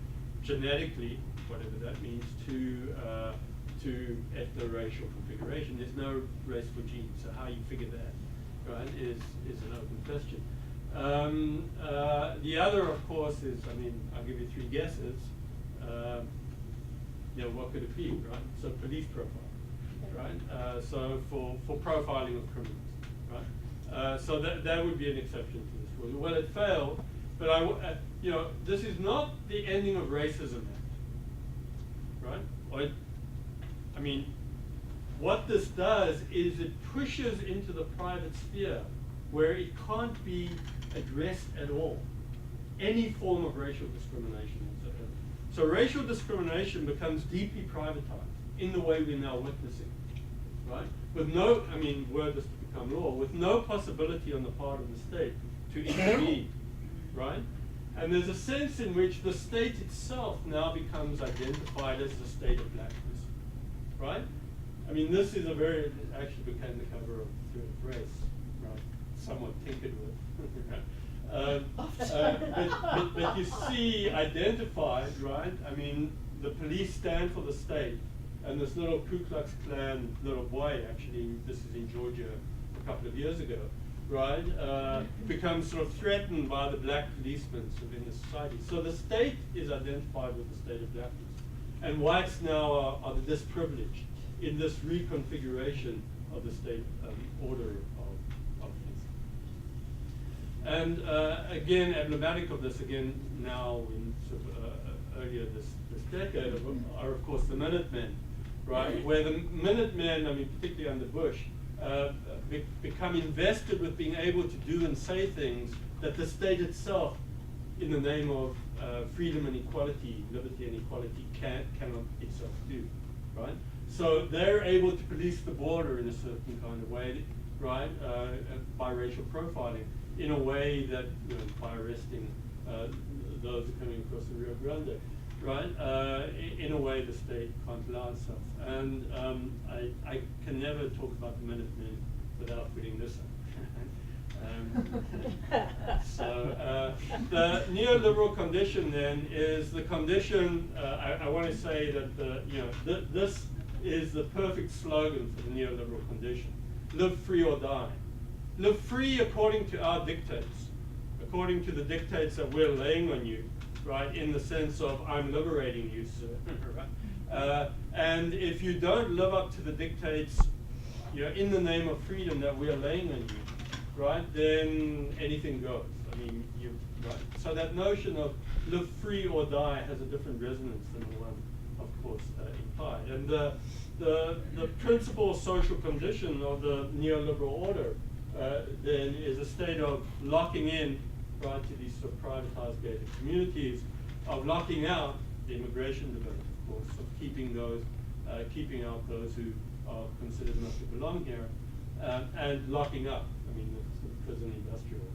genetically, whatever that means, to ethno-racial configuration. There's no race for genes, so how you figure that, right, is an open question. The other, of course, is, I mean, I'll give you three guesses. What could it be, right? So police profiling, right? So for profiling of criminals, right? So that would be an exception to this rule. Well, it failed, but this is not the ending of racism act, right? I mean, what this does is it pushes into the private sphere where it can't be addressed at all, any form of racial discrimination whatsoever. So racial discrimination becomes deeply privatized in the way we're now witnessing, right? With no, I mean, were this to become law, with no possibility on the part of the state to intervene, right? And there's a sense in which the state itself now becomes identified as the state of blackness, right? I mean, this is it actually became the cover of Thread of Race, right? Somewhat tinkered with. But you see identified, right? I mean, the police stand for the state, and this little Ku Klux Klan little boy, actually, this is in Georgia a couple of years ago, right? Becomes sort of threatened by the black policemen within the society. So the state is identified with the state of blackness. And whites now are the disprivileged in this reconfiguration of the state order of things. And again, emblematic of this, again, now in sort of, earlier this decade, are of course the Minutemen, right? Where the Minutemen, I mean, particularly under Bush, become invested with being able to do and say things that the state itself, in the name of freedom and equality, liberty and equality, cannot itself do, right? So they're able to police the border in a certain kind of way, right, by racial profiling, in a way that, by arresting those coming across the Rio Grande, right, in a way the state can't allow itself. And I can never talk about the Minutemen without putting this up. So the neoliberal condition then is the condition. I want to say that this is the perfect slogan for the neoliberal condition: live free or die. Live free according to our dictates, according to the dictates that we're laying on you, right? In the sense of I'm liberating you, sir. Right? And if you don't live up to the dictates, in the name of freedom that we're laying on you, right, then anything goes. I mean, right? So that notion of live free or die has a different resonance than the one of course, implied. And the principal social condition of the neoliberal order then is a state of locking in, right, to these sort of privatized gated communities, of locking out the immigration debate, of course, of keeping out those who are considered not to belong here, and locking up, I mean, the sort of prison industrial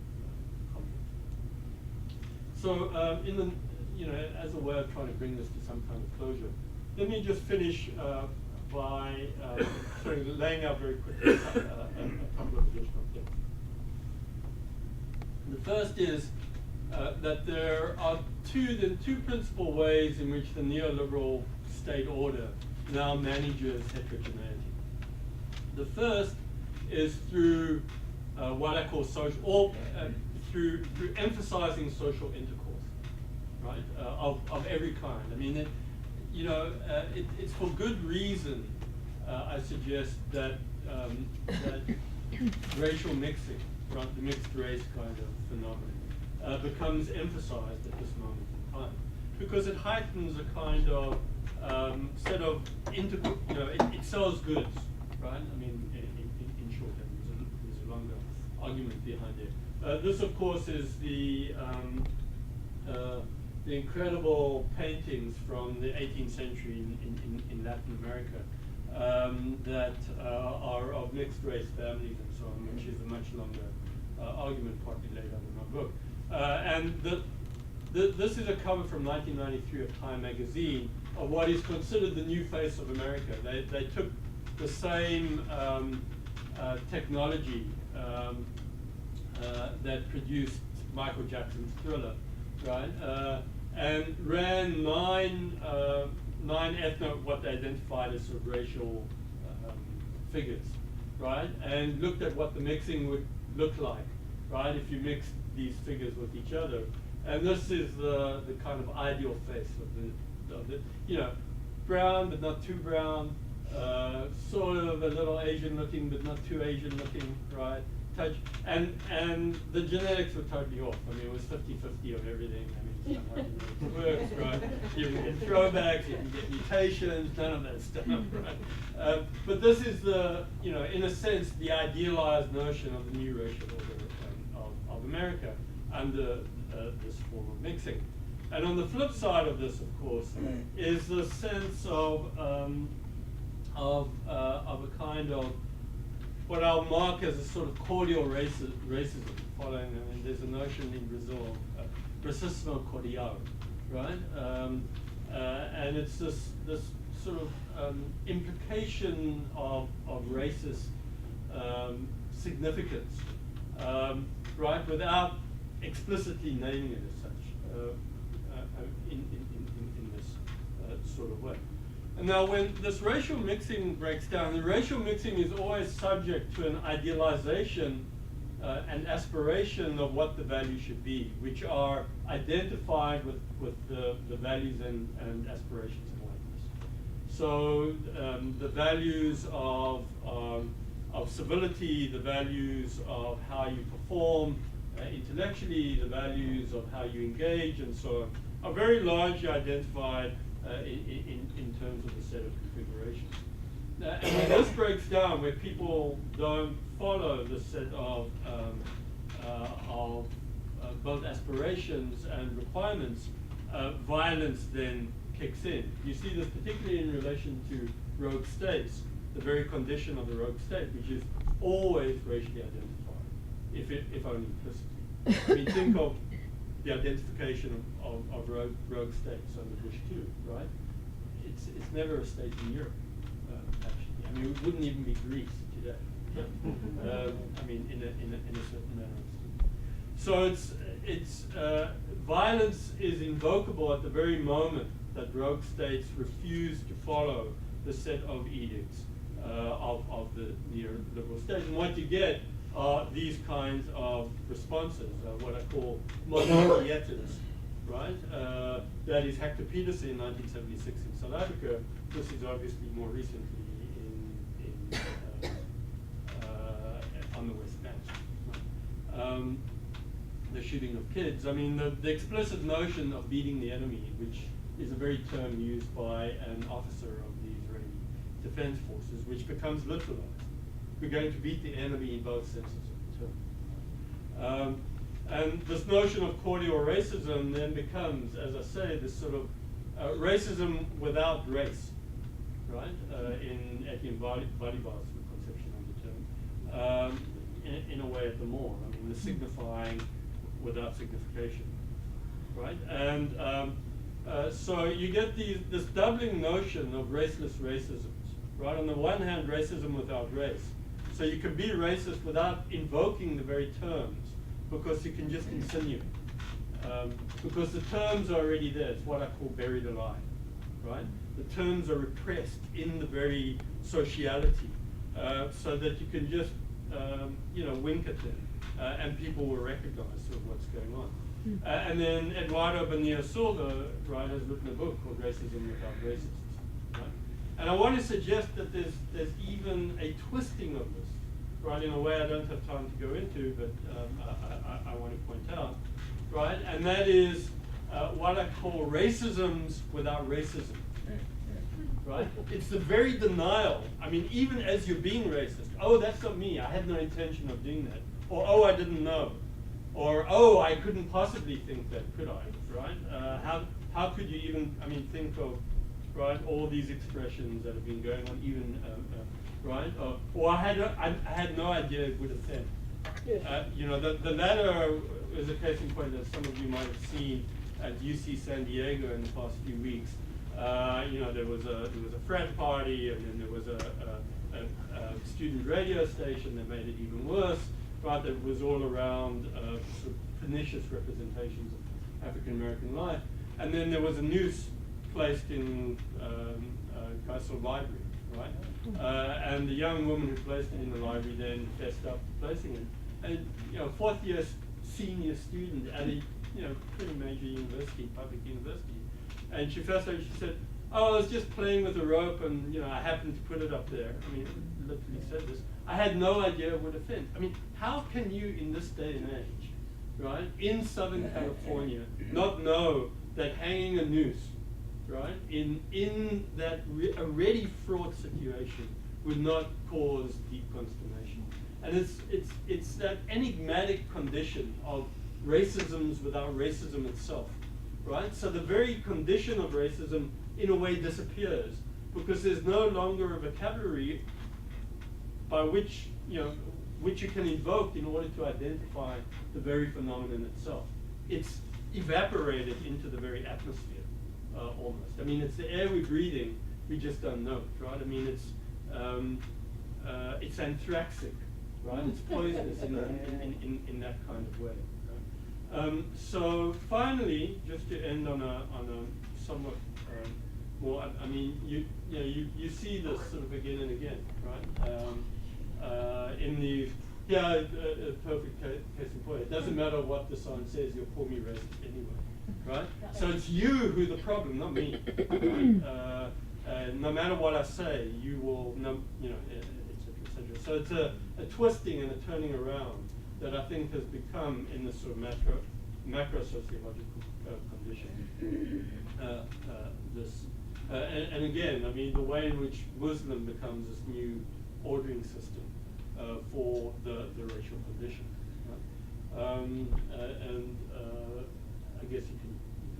complex. So, as a way of trying to bring this to some kind of closure, let me just finish by sort of laying out very quickly a couple of additional things. The first is that there are two principal ways in which the neoliberal state order now manages heterogeneity. The first is through what I call through emphasizing social intercourse, right, of every kind. I mean, it's for good reason, I suggest, that racial mixing, right, the mixed race kind of phenomenon, becomes emphasized at this moment in time, because it heightens a kind of set of it sells goods, right? I mean, in short, there's a longer argument behind it. This, of course, is the incredible paintings from the 18th century in Latin America that are of mixed race families and so on, which is a much longer argument, partly laid out in my book. And this is a cover from 1993 of Time magazine of what is considered the new face of America. They took the same technology that produced Michael Jackson's Thriller, right? And ran nine what they identified as sort of racial figures, right? And looked at what the mixing would look like, right, if you mixed these figures with each other. And this is the kind of ideal face of the brown but not too brown, sort of a little Asian looking but not too Asian looking, right? Touch, and the genetics were totally off. I mean, it was 50-50 of everything. I mean, it's not how it works, right? You can get throwbacks, you can get mutations, none of that stuff, right? But this is in a sense, the idealized notion of the new racial order of America under this form of mixing. And on the flip side of this, of course, is the sense of a kind of what I'll mark as a sort of cordial racism, following, I mean, there's a notion in Brazil, racismo cordial, right? And it's this sort of implication of racist significance, right, without explicitly naming it as such, in this sort of way. And now when this racial mixing breaks down, the racial mixing is always subject to an idealization and aspiration of what the values should be, which are identified with the values and aspirations of whiteness. So the values of civility, the values of how you perform intellectually, the values of how you engage, and so on, are very largely identified in terms of the set of configurations. And when this breaks down, where people don't follow the set of both aspirations and requirements, violence then kicks in. You see this particularly in relation to rogue states, the very condition of the rogue state, which is always racially identified, if only implicitly. I mean, think of the identification of rogue states under Bush II, right? It's never a state in Europe, actually. I mean, it wouldn't even be Greece today. I mean, in a certain manner. So it's violence is invocable at the very moment that rogue states refuse to follow the set of edicts of the neoliberal state. And what you get are these kinds of responses, what I call modern dietas, right? That is Hector Peterson in 1976 in South Africa. This is obviously more recently on the West Bank. The shooting of kids. I mean, the explicit notion of beating the enemy, which is a very term used by an officer of the Israeli Defense Forces, which becomes literalized. We're going to beat the enemy in both senses of the term. And this notion of cordial racism then becomes, as I say, this sort of racism without race, right? In Etienne Balibar's conception of the term, in a way at the more. I mean, the signifying without signification, right? And so you get this doubling notion of raceless racisms, right? On the one hand, racism without race. So you can be racist without invoking the very terms, because you can just insinuate. Because the terms are already there. It's what I call buried alive, right? The terms are repressed in the very sociality, so that you can just, wink at them, and people will recognize sort of what's going on. And then Eduardo Bonilla-Sordo, right, has written a book called Racism Without Racists, right? And I want to suggest that there's even a twisting of this, right, in a way I don't have time to go into, but I want to point out, right? And that is what I call racisms without racism, right? It's the very denial. I mean, even as you're being racist, oh, that's not me, I had no intention of doing that. Or, oh, I didn't know. Or, oh, I couldn't possibly think that, could I, right? How could you even, think of, right, all these expressions that have been going on, even, right? Or I had no idea it would offend. The latter is a case in point that some of you might have seen at UC San Diego in the past few weeks. There was a frat party, and then there was a student radio station that made it even worse, right? That was all around sort of pernicious representations of African American life. And then there was a noose placed in Geisel Library, right? And the young woman who placed it in the library then fessed up to placing it. And fourth year senior student at a pretty major university, public university, and she fessed up. She said, "Oh, I was just playing with a rope, and I happened to put it up there." I mean, literally said this. I had no idea it would offend. I mean, how can you, in this day and age, right, in Southern California, not know that hanging a noose, right, in that already fraught situation would not cause deep consternation? And it's that enigmatic condition of racisms without racism itself, right? So the very condition of racism, in a way, disappears because there's no longer a vocabulary by which you can invoke in order to identify the very phenomenon itself. It's evaporated into the very atmosphere, almost. I mean, it's the air we're breathing, we just don't know it, right? I mean, it's anthraxic, right? It's poisonous in that kind of way. Right? So finally, just to end on a somewhat more, I mean, you see this sort of again and again, right? In the a perfect case in point. It doesn't matter what the sign says, you'll call me racist anyway, right? So it's you who the problem, not me. Right? No matter what I say, you will, et cetera, et cetera. So it's a twisting and a turning around that I think has become in this sort of macro sociological condition. And again, I mean, the way in which Muslim becomes this new ordering system for the racial condition. Right? I guess you can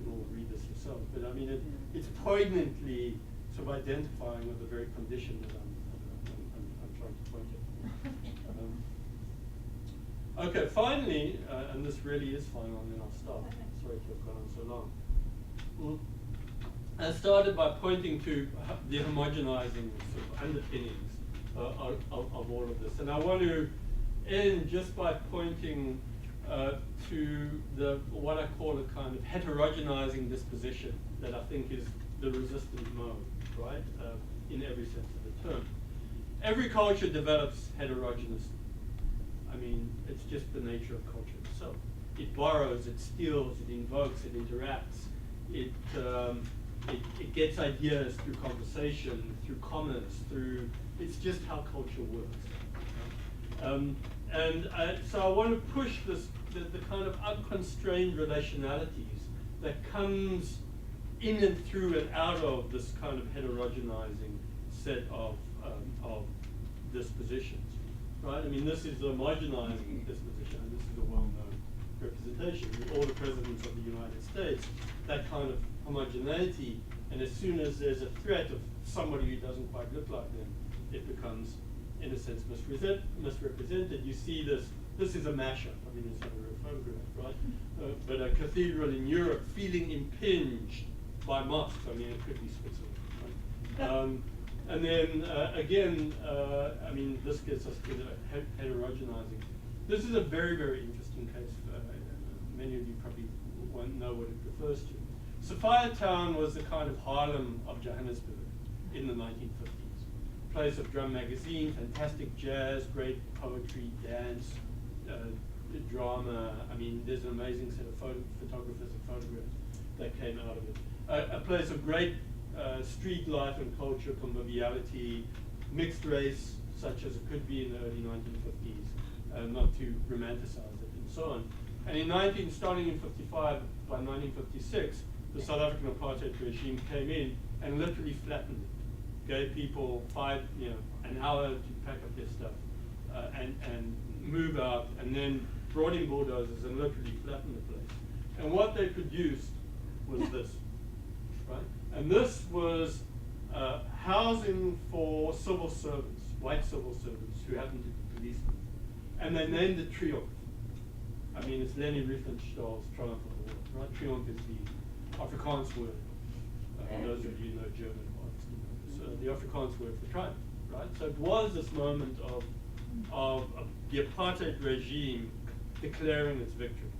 all read this yourself, but I mean, it's poignantly sort of identifying with the very condition that I'm trying to point at. Okay, finally, and this really is final, and then I'll stop. Sorry to have gone on so long. I started by pointing to the homogenizing sort of underpinnings of all of this, and I want to end just by pointing to what I call a kind of heterogenizing disposition that I think is the resistant mode, right? In every sense of the term. Every culture develops heterogeneously. I mean, it's just the nature of culture itself. It borrows, it steals, it invokes, it interacts, it gets ideas through conversation, through commerce, it's just how culture works. So I want to push the kind of unconstrained relationalities that comes in and through and out of this kind of heterogenizing set of dispositions, right? I mean, this is a homogenizing disposition, and this is a well-known representation. All the presidents of the United States, that kind of homogeneity, and as soon as there's a threat of somebody who doesn't quite look like them, it becomes, in a sense, misrepresented. You see this. This is a mashup. I mean, it's not a real photograph, right? But a cathedral in Europe feeling impinged by mosques. I mean, it could be Switzerland, right? And then again, I mean, this gets us to the heterogenizing. This is a very, very interesting case. Many of you probably won't know what it refers to. Sophiatown was the kind of Harlem of Johannesburg in the 1950s. Place of drum magazine, fantastic jazz, great poetry, dance, drama. I mean, there's an amazing set of photographers and photographs that came out of it. A place of great street life and culture, conviviality, mixed race, such as it could be in the early 1950s, not to romanticize it, and so on. And starting in 55, by 1956, the South African apartheid regime came in and literally flattened it. Gave people an hour to pack up their stuff and move out, and then brought in bulldozers and literally flattened the place. And what they produced was this, right? And this was housing for civil servants, white civil servants who happened to be policemen. And they named it Triumph. I mean, it's Leni Riefenstahl's Triumph of the World, right? Triumph is the Afrikaans word. Those of you know German, so the Afrikaans word for triumph, right? So it was this moment of the apartheid regime declaring its victory,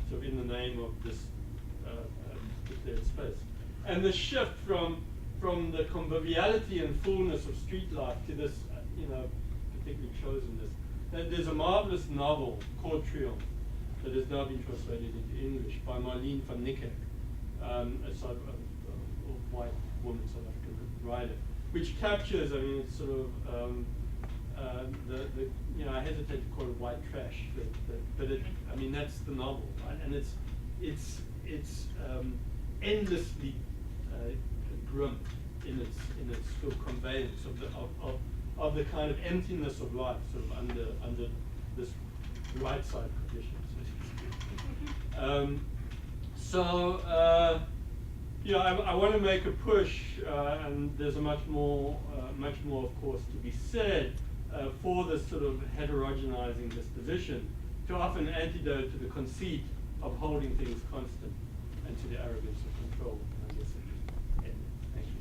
so in the name of this declared space. And the shift from the conviviality and fullness of street life to this, particularly chosenness. There's a marvelous novel called Triumph that has now been translated into English by Marlene van Niekerk, a white woman, South African writer, which captures, I mean, it's sort of, I hesitate to call it white trash, but it, I mean, that's the novel, right? And it's endlessly grim in its sort of conveyance of the kind of emptiness of life, sort of under this right side condition, so to speak. I want to make a push, and there's a much more, of course, to be said for this sort of heterogenizing disposition, to offer an antidote to the conceit of holding things constant and to the arrogance of control. I guess I just end it. Thank you.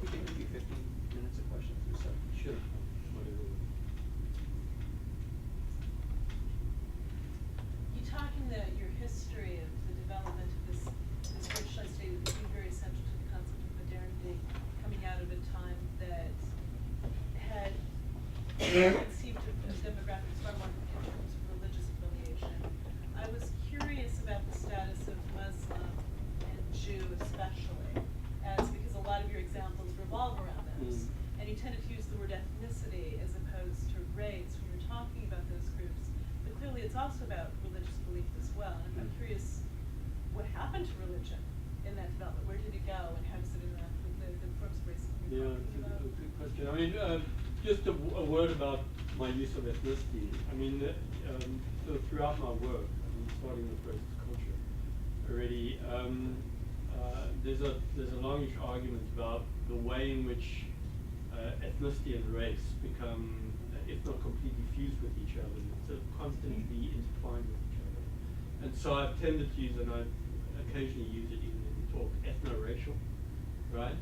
We can give you 15 minutes of questions or so. Sure. Whatever. You talk in your history of the development of this racialized state as being very essential to the concept of modernity, coming out of a time that had conceived of demographics far more in terms of religious affiliation. I was curious about the status of Muslim and Jew especially, because a lot of your examples revolve around those. And you tended to use the word ethnicity as opposed to race when you're talking about those groups. But clearly it's also about religious belief as well. And I'm curious what happened to religion in that development. Where did it go, and how does it interact with the forms of racism you're talking about? It's a good question. I mean, just a word about my use of ethnicity. I mean, so throughout my work, I mean, starting with racist culture already, there's a longish argument about the way in which ethnicity and race become, if not completely fused with each other, sort of constantly intertwined with each other. And so I've tended to use, and I occasionally use it even in talk, ethno-racial, right?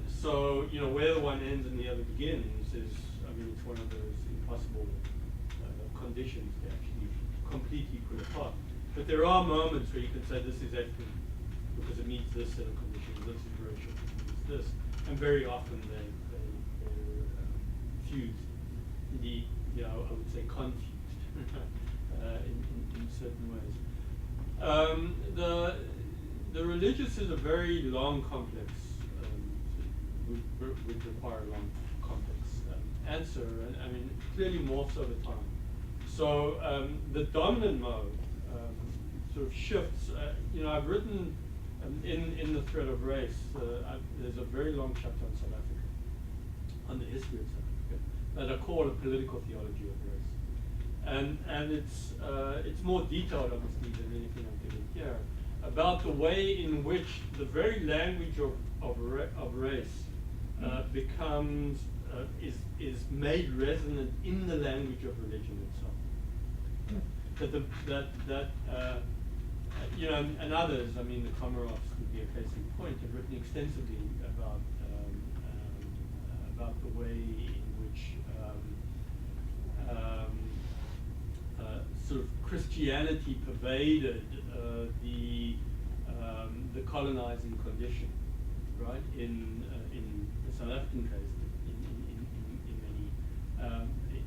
So, where the one ends and the other begins is, I mean, it's one of those impossible conditions to actually completely put apart. But there are moments where you can say this is ethnic because it meets this set of conditions, this is racial because it meets this. And very often they're fused, indeed, I would say confused in certain ways. The religious is a very long complex, would require a long complex answer, and I mean, clearly morphs over time. So the dominant mode sort of shifts. I've written in the thread of race. There's a very long chapter on South Africa, on the history of South Africa, that I call a political theology of race, and it's more detailed, obviously, than anything I'm giving here, about the way in which the very language of race becomes is made resonant in the language of religion itself. And others, I mean, the Comaroffs would be a case in point, have written extensively about the way in which sort of Christianity pervaded the colonizing condition, right? In the South African case,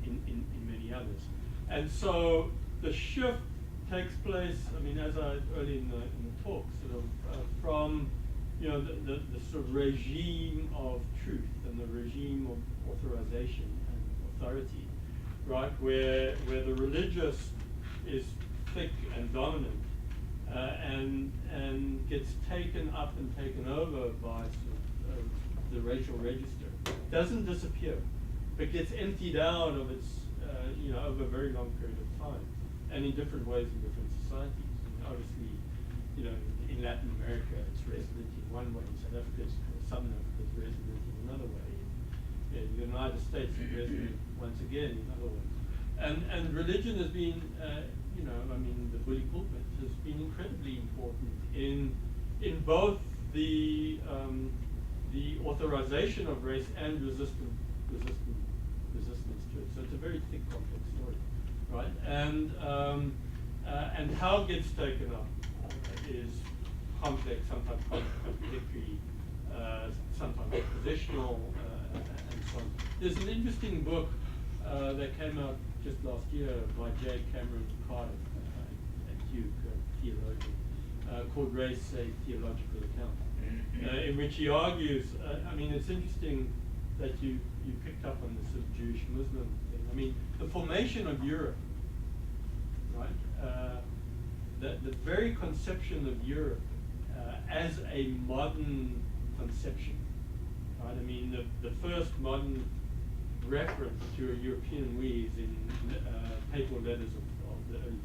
in many others, and so the shift takes place. I mean, as I early in the talk, sort of from the sort of regime of truth and the regime of authorization and authority, right, where the religious is thick and dominant, and gets taken up and taken over by sort of, the racial register. Doesn't disappear, but gets emptied out of its over a very long period of time, and in different ways in different societies. And obviously, in Latin America it's resonant in one way, in South Africa Southern Africa it's resonant in another way, in the United States it's resonant once again in other ways. And religion has been, the bully pulpit has been incredibly important in both the authorization of race and resistance to it. So it's a very thick, complex story, right? And how it gets taken up is complex, sometimes contradictory, sometimes oppositional, and so on. There's an interesting book that came out just last year by J. Cameron Carter at Duke, a theologian, called Race, a Theological Account, in which he argues, it's interesting that you picked up on this sort of Jewish-Muslim thing. I mean, the formation of Europe, right, the very conception of Europe as a modern conception, right? I mean, the first modern reference to a European we is in papal letters of the early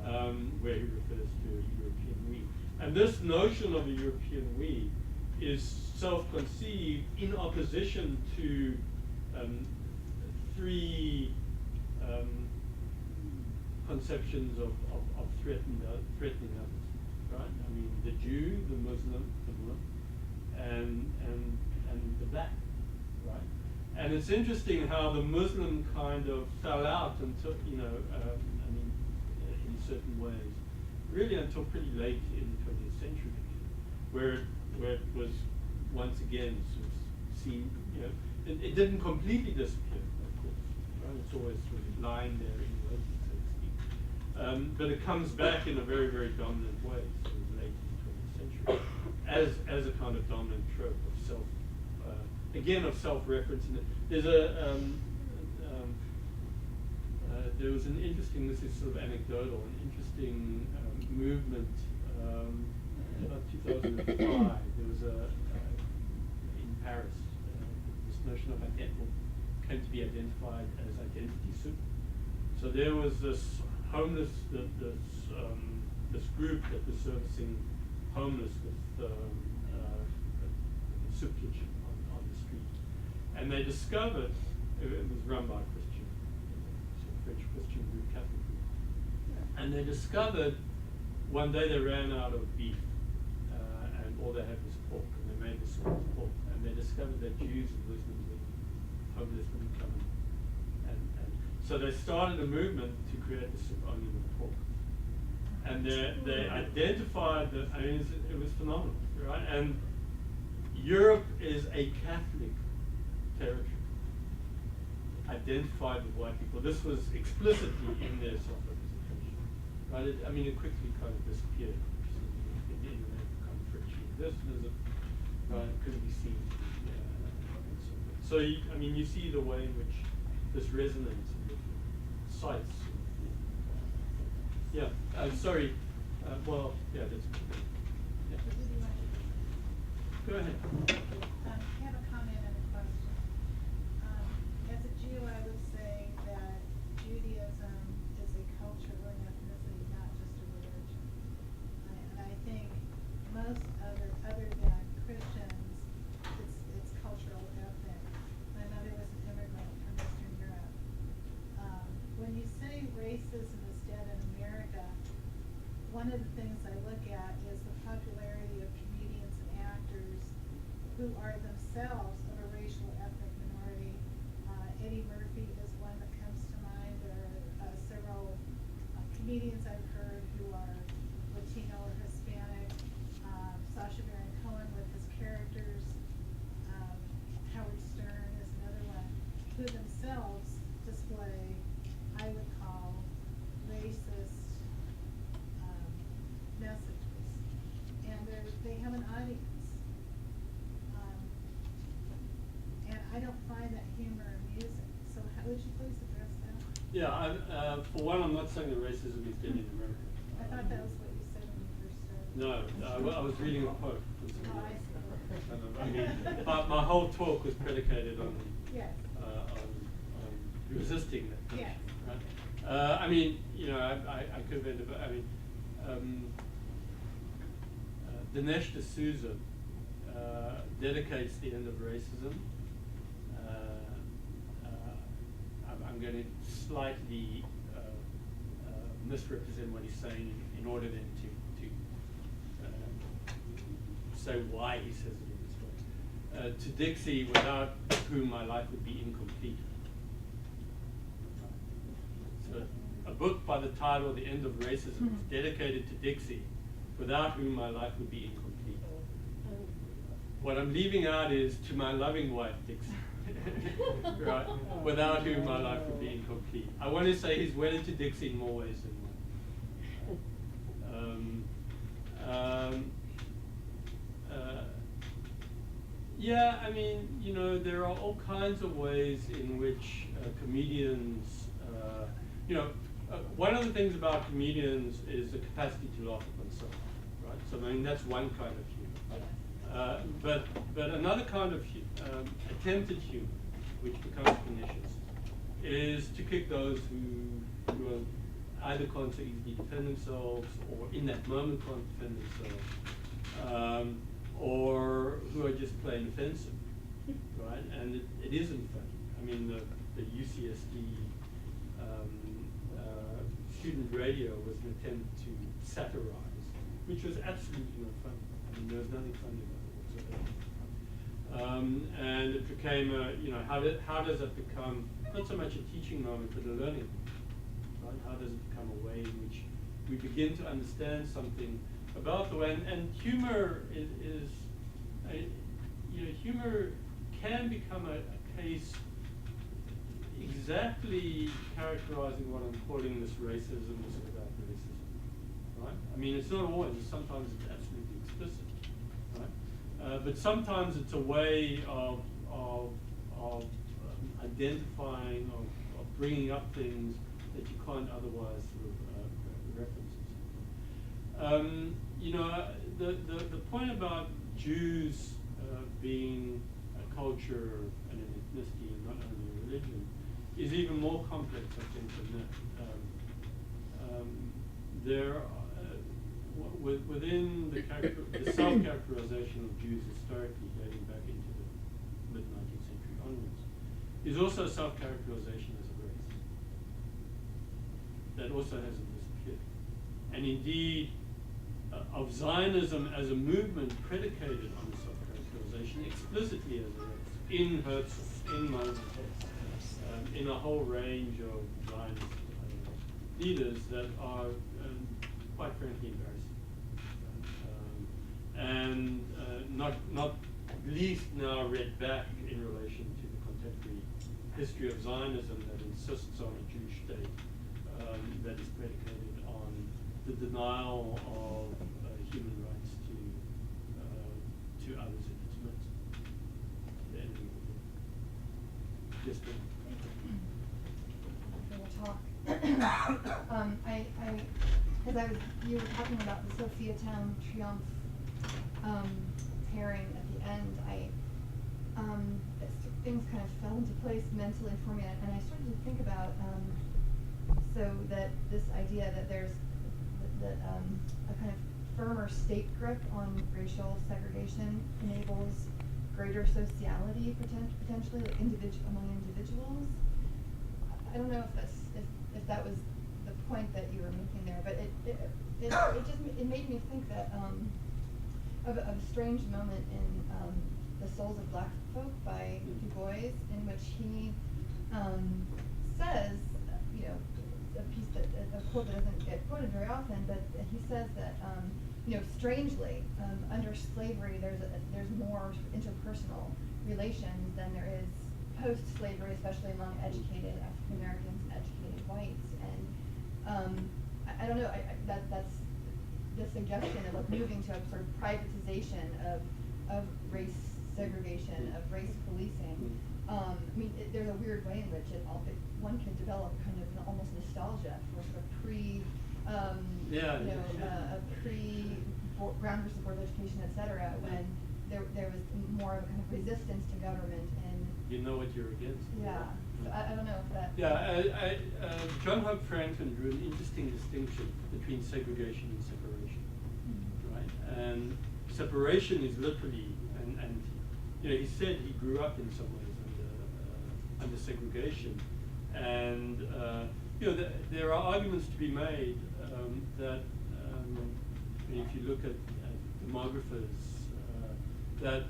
1450s, where he refers to a European we. And this notion of a European we is self-conceived in opposition to three conceptions of threatening others, right? I mean, the Jew, the Muslim, and the black, right? And it's interesting how the Muslim kind of fell out until, in certain ways, really until pretty late in the 20th century, where it was once again sort of seen, it didn't completely disappear, of course, right? It's always sort of lying there in the open, so to speak. But it comes back in a very, very dominant way, sort of late in the 20th century, as a kind of dominant trope of self, again, of self-reference. There's there was an interesting, this is sort of anecdotal, an interesting movement about 2005. There was in Paris, this notion of came to be identified as identity soup. So there was this homeless, this group that was servicing homeless with a soup kitchen on the street, and they discovered it was run by a Christian, French Christian group, Catholic group, and they discovered one day they ran out of beef, and all they had was pork, and they made the soup with pork, and they discovered that Jews and Muslims and homeless wouldn't come in. And so they started a movement to create the soup only with pork. And they identified that, it was phenomenal, right? And Europe is a Catholic territory, identified with white people. This was explicitly in their self-representation, right? It quickly kind of disappeared in the kind of friction. This couldn't be seen, and so So, I mean, you see the way in which this resonates with sites. Yeah, sorry. Well, yeah, that's good. Yeah. Go ahead. I have a comment and a question. As a Jew, I would say that Judaism is a culture or an ethnicity, not just a religion. And I think most other than Christians, it's cultural ethnic. My mother was an immigrant from Eastern Europe. When you say racism is dead in America, one of the things I look at is the popularity of comedians and actors who are themselves of a racial ethnic minority. Eddie Murphy is one that comes to mind. There are several comedians I've heard who are Latino or Hispanic. Sacha Baron Cohen with his characters. Howard Stern is another one, who themselves display, I would call, racist messages, and they have an audience, and I don't find that humor amusing. So how would you please address that? Yeah, for one, I'm not saying that racism is dead in America. I thought that was what you said when you first started. No, I was reading a quote. Oh, I see. I mean, my whole talk was predicated on Yes. on resisting that notion, Yes. right? I mean, you know, I could have ended up, I mean, Dinesh D'Souza dedicates the end of racism. I'm going to slightly misrepresent what he's saying in order then to say why he says it in this way. To Dixie, without whom my life would be incomplete. So a book by the title The End of Racism is dedicated to Dixie, without whom my life would be incomplete. What I'm leaving out is to my loving wife, Dixie. Right? Without whom my life would be incomplete. I want to say he's wedded to Dixie in more ways than one. Yeah, I mean, you know, there are all kinds of ways in which comedians, you know, one of the things about comedians is the capacity to laugh at themselves, right? So I mean, that's one kind of humor. But another kind of attempted humor, which becomes pernicious, is to kick those who are either can't so easily defend themselves, or in that moment can't defend themselves, or who are just plain offensive, right? And it isn't funny. I mean, the UCSD student radio was an attempt to satirize, which was absolutely not funny. I mean, there was nothing funny about it whatsoever. And it became you know, how does it become not so much a teaching moment, but a learning moment, right? How does it become a way in which we begin to understand something about the way, and humor is you know, humor can become a case exactly characterizing what I'm calling this racism, this without racism, right? I mean, it's not always, sometimes it's absolutely explicit, right? But sometimes it's a way of identifying, of bringing up things that you can't otherwise sort of references. You know, the point about Jews being a culture and an ethnicity and not only a religion is even more complex, I think, than that. There, within the self-characterization of Jews historically, dating back into the mid-19th century onwards, is also a self-characterization as a race. That also hasn't disappeared. And indeed, of Zionism as a movement predicated on self-characterization explicitly as a race, in Herzl, in Moses, in a whole range of Zionist leaders that are quite frankly embarrassing, and not least now read back in relation to the contemporary history of Zionism that insists on a Jewish state that is predicated on the denial of human rights to others in its midst. The enemy of the you were talking about the Sophiatown Triumph pairing at the end, things kind of fell into place mentally for me, and I started to think about so that this idea that there's a kind of firmer state grip on racial segregation enables greater sociality potentially, like among individuals. I don't know if that was the point that you were making there, but it made me think that of a strange moment in The Souls of Black Folk by Du Bois, in which he says, a quote that doesn't get quoted very often, but he says that strangely, under slavery there's more interpersonal relations than there is post-slavery, especially among educated African Americans and educated whites. And I don't know, that's the suggestion of like moving to a sort of privatization of race segregation, of race policing. There's a weird way in which one can develop kind of an almost nostalgia for sort of pre-Brown versus Board of Education, et cetera, when there was more of a kind of resistance to government and you know what you're against. Yeah. So I don't know if that. Yeah, John Hope Franklin drew an interesting distinction between segregation and separation, right? And separation is literally, and he said he grew up in some ways under segregation, and there are arguments to be made that if you look at demographers that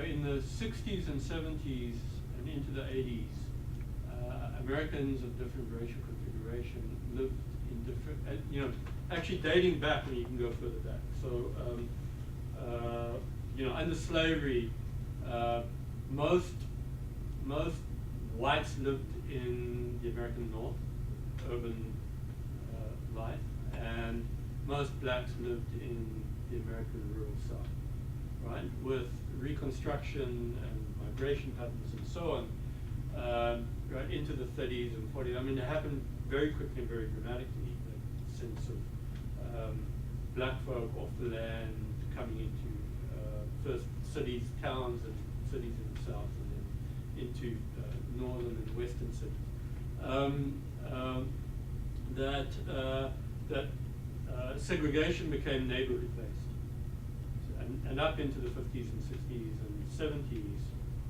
in the 60s and 70s and into the 80s, Americans of different racial configuration lived in different, actually dating back, and you can go further back. So, under slavery, most whites lived in the American North, urban life, and most blacks lived in the American rural South, right? With Reconstruction and migration patterns and so on, right into the 30s and 40s. It happened very quickly and very dramatically. The sense of black folk off the land coming into first cities, towns, and cities in the South, and then into northern and western cities. Segregation became neighborhood-based, and up into the 50s and 60s and 70s,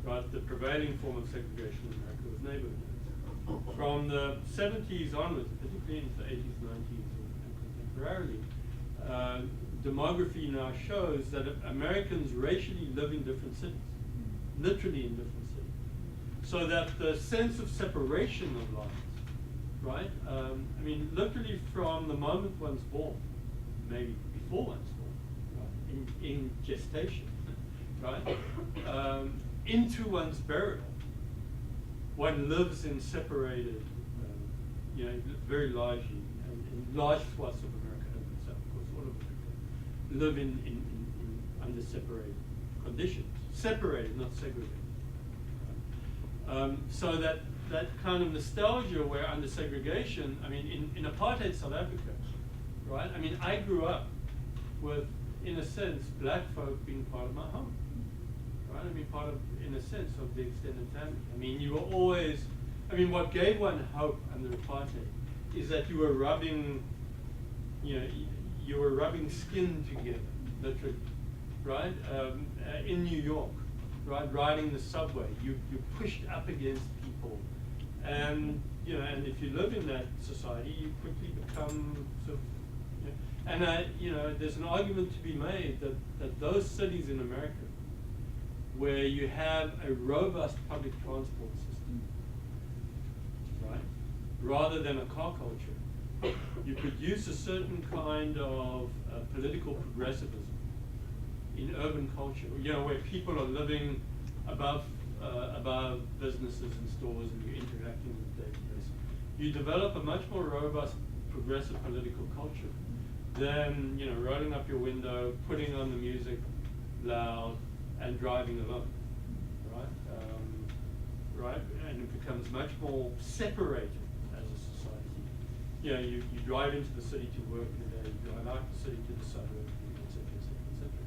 right, the prevailing form of segregation in America was neighborhood-based. From the 70s onwards, particularly into the 80s, 90s, and contemporarily, demography now shows that Americans racially live in different cities, literally in different cities, so that the sense of separation of lines, right? Literally from the moment one's born, maybe before one's born, right? In gestation, right? Into one's burial, one lives in separated, very largely, in large swaths of America and itself, of course, all of America, live in under separated conditions, separated, not segregated. Right? So that kind of nostalgia where under segregation, in apartheid South Africa, right? I grew up with, in a sense, black folk being part of my home, right? Part of, in a sense, of the extended family. You were always, what gave one hope under apartheid is that you were rubbing, you were rubbing skin together, literally, right? In New York, right? Riding the subway, you pushed up against people. And and if you live in that society, you quickly become sort of, there's an argument to be made that those cities in America where you have a robust public transport system, right, rather than a car culture, you produce a certain kind of political progressivism in urban culture, where people are living above businesses and stores, and you're interacting with the database. You develop a much more robust, progressive political culture than rolling up your window, putting on the music loud, and driving alone, right? Right, and becomes much more separated as a society. You know, you drive into the city to work in the day, you drive out the city to the suburbs, et cetera, et cetera,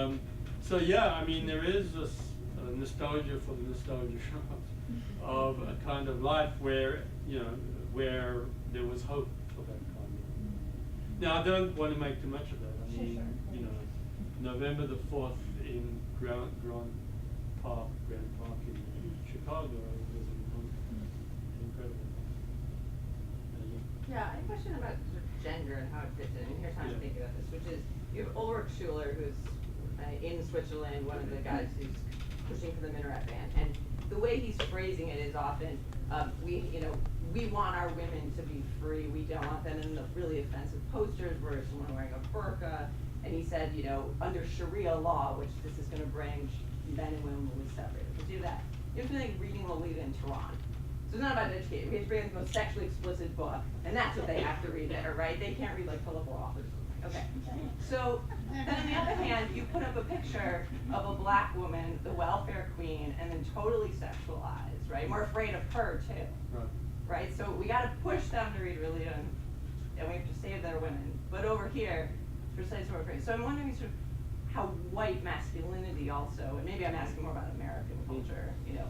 et cetera. So yeah, I mean, there is this nostalgia for the nostalgia of a kind of life where, you know, where there was hope for that kind of. Now, I don't want to make too much of that. I mean, you know, November the 4th in Grand Park in Chicago was incredible. Yeah, I have a question about sort of gender and how it fits in. And here's how I'm thinking about this, which is you have Ulrich Schuler, who's in Switzerland, one of the guys who's pushing for the minaret ban, and the way he's phrasing it is often, we want our women to be free. We don't want them in the really offensive posters where someone wearing a burqa. And he said, you know, under Sharia law, which this is going to bring men and women will be separated. To do that, you have to think reading Lolita in Tehran. So it's not about educating. We have to bring the most sexually explicit book, and that's what they have to read there, right? They can't read like Philip Roth or something. Okay. So then on the other hand, you put up a picture of a black woman, the welfare queen, and then totally sexualized, right? And we're afraid of her too. Right? So we got to push them to read Lolita, and we have to save their women. But over here, precisely what we're afraid. So I'm wondering sort of how white masculinity also, and maybe I'm asking more about American culture, you know,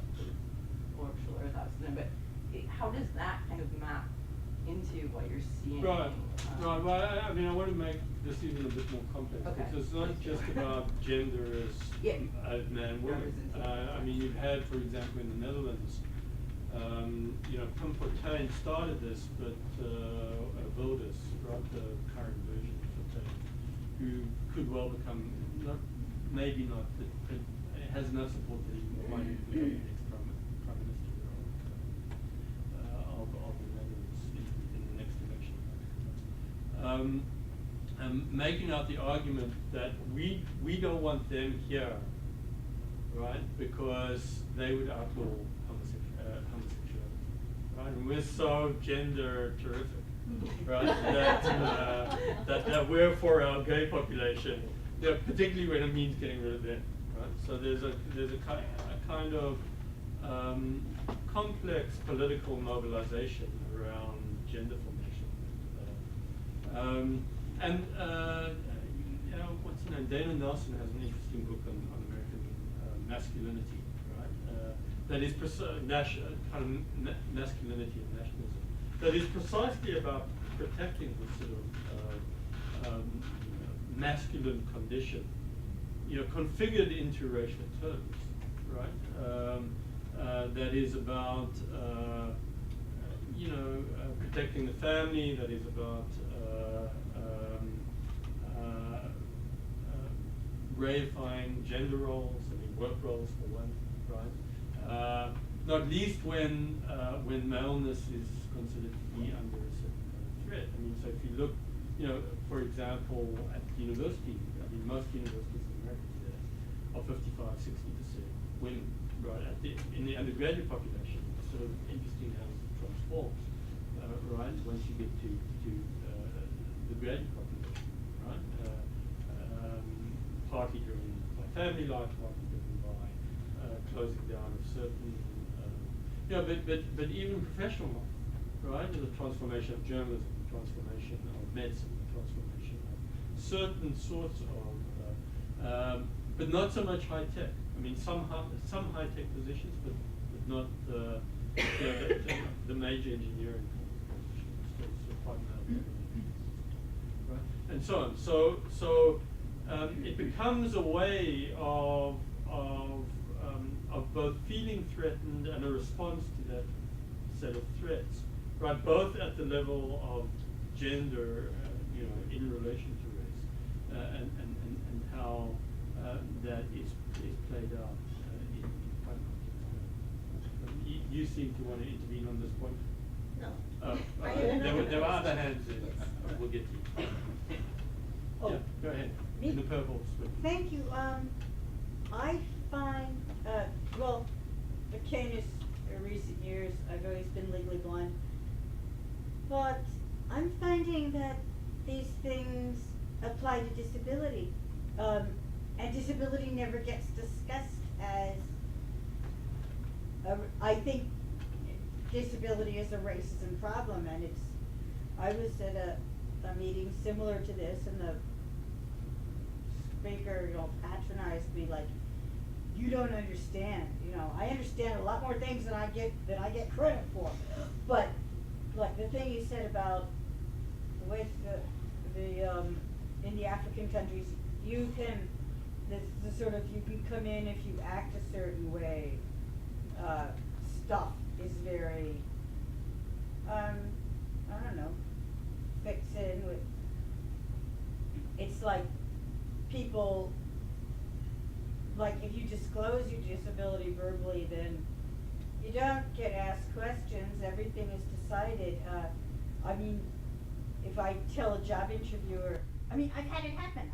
or Schuler thoughts, but how does that kind of map into what you're seeing? Right. Well, I mean, I want to make this even a bit more complex. Okay. Because it's not just about gender as man, woman. I mean, you've had, for example, in the Netherlands, you know, Pim Fortuyn started this, but Wilders, right, the current version of Fortuyn, who could well become, maybe not, but has enough support that he might even become the next prime minister of the Netherlands in the next election. Making out the argument that we don't want them here, right, because they would outlaw homosexuality, right? And we're so gender terrific, right? that we're for our gay population, yeah, particularly when it means getting rid of them, right? So there's a kind of complex political mobilization around gender formation. You know, what's her name? Dana Nelson has an interesting book on American masculinity, right? That is kind of masculinity and nationalism. That is precisely about protecting the sort of masculine condition, you know, configured into racial terms, right? That is about you know, protecting the family. That is about reifying gender roles, I mean work roles for one, right? Not least when maleness is considered to be under a certain kind of threat. I mean, so if you look, you know, for example, at university, I mean, most universities in America today are 55-60% women, right? In the undergraduate population, it's sort of interesting how it transforms, right? Once you get to the graduate population, right? Partly driven by family life, partly driven by closing down of certain, you know, but even professional life, right? The transformation of journalism, the transformation of medicine, the transformation of certain sorts of, but not so much high tech. I mean, some high tech positions, but not you know, the major engineering positions. So quite right? And so on. So it becomes a way of both feeling threatened and a response to that set of threats, right? Both at the level of gender, you know, in relation to race, and how that is played out in quite a complex way. You seem to want to intervene on this point. No. There are other hands in. Yes. We'll get to you. Oh. Yeah, go ahead. Me? In the purple suit. Thank you. I find, well, McCain in recent years, I've always been legally blind. But I'm finding that these things apply to disability. And disability never gets discussed as I think disability is a racism problem, and I was at a meeting similar to this, and the speaker, patronized me like, you don't understand, I understand a lot more things than I get credit for. But, like, the thing you said about with in the African countries, you can, the sort of, you can come in if you act a certain way, stuff is very, I don't know, fixed in with, it's like people, like if you disclose your disability verbally, then you don't get asked questions, everything is decided. I mean, if I tell a job interviewer, I've had it happen,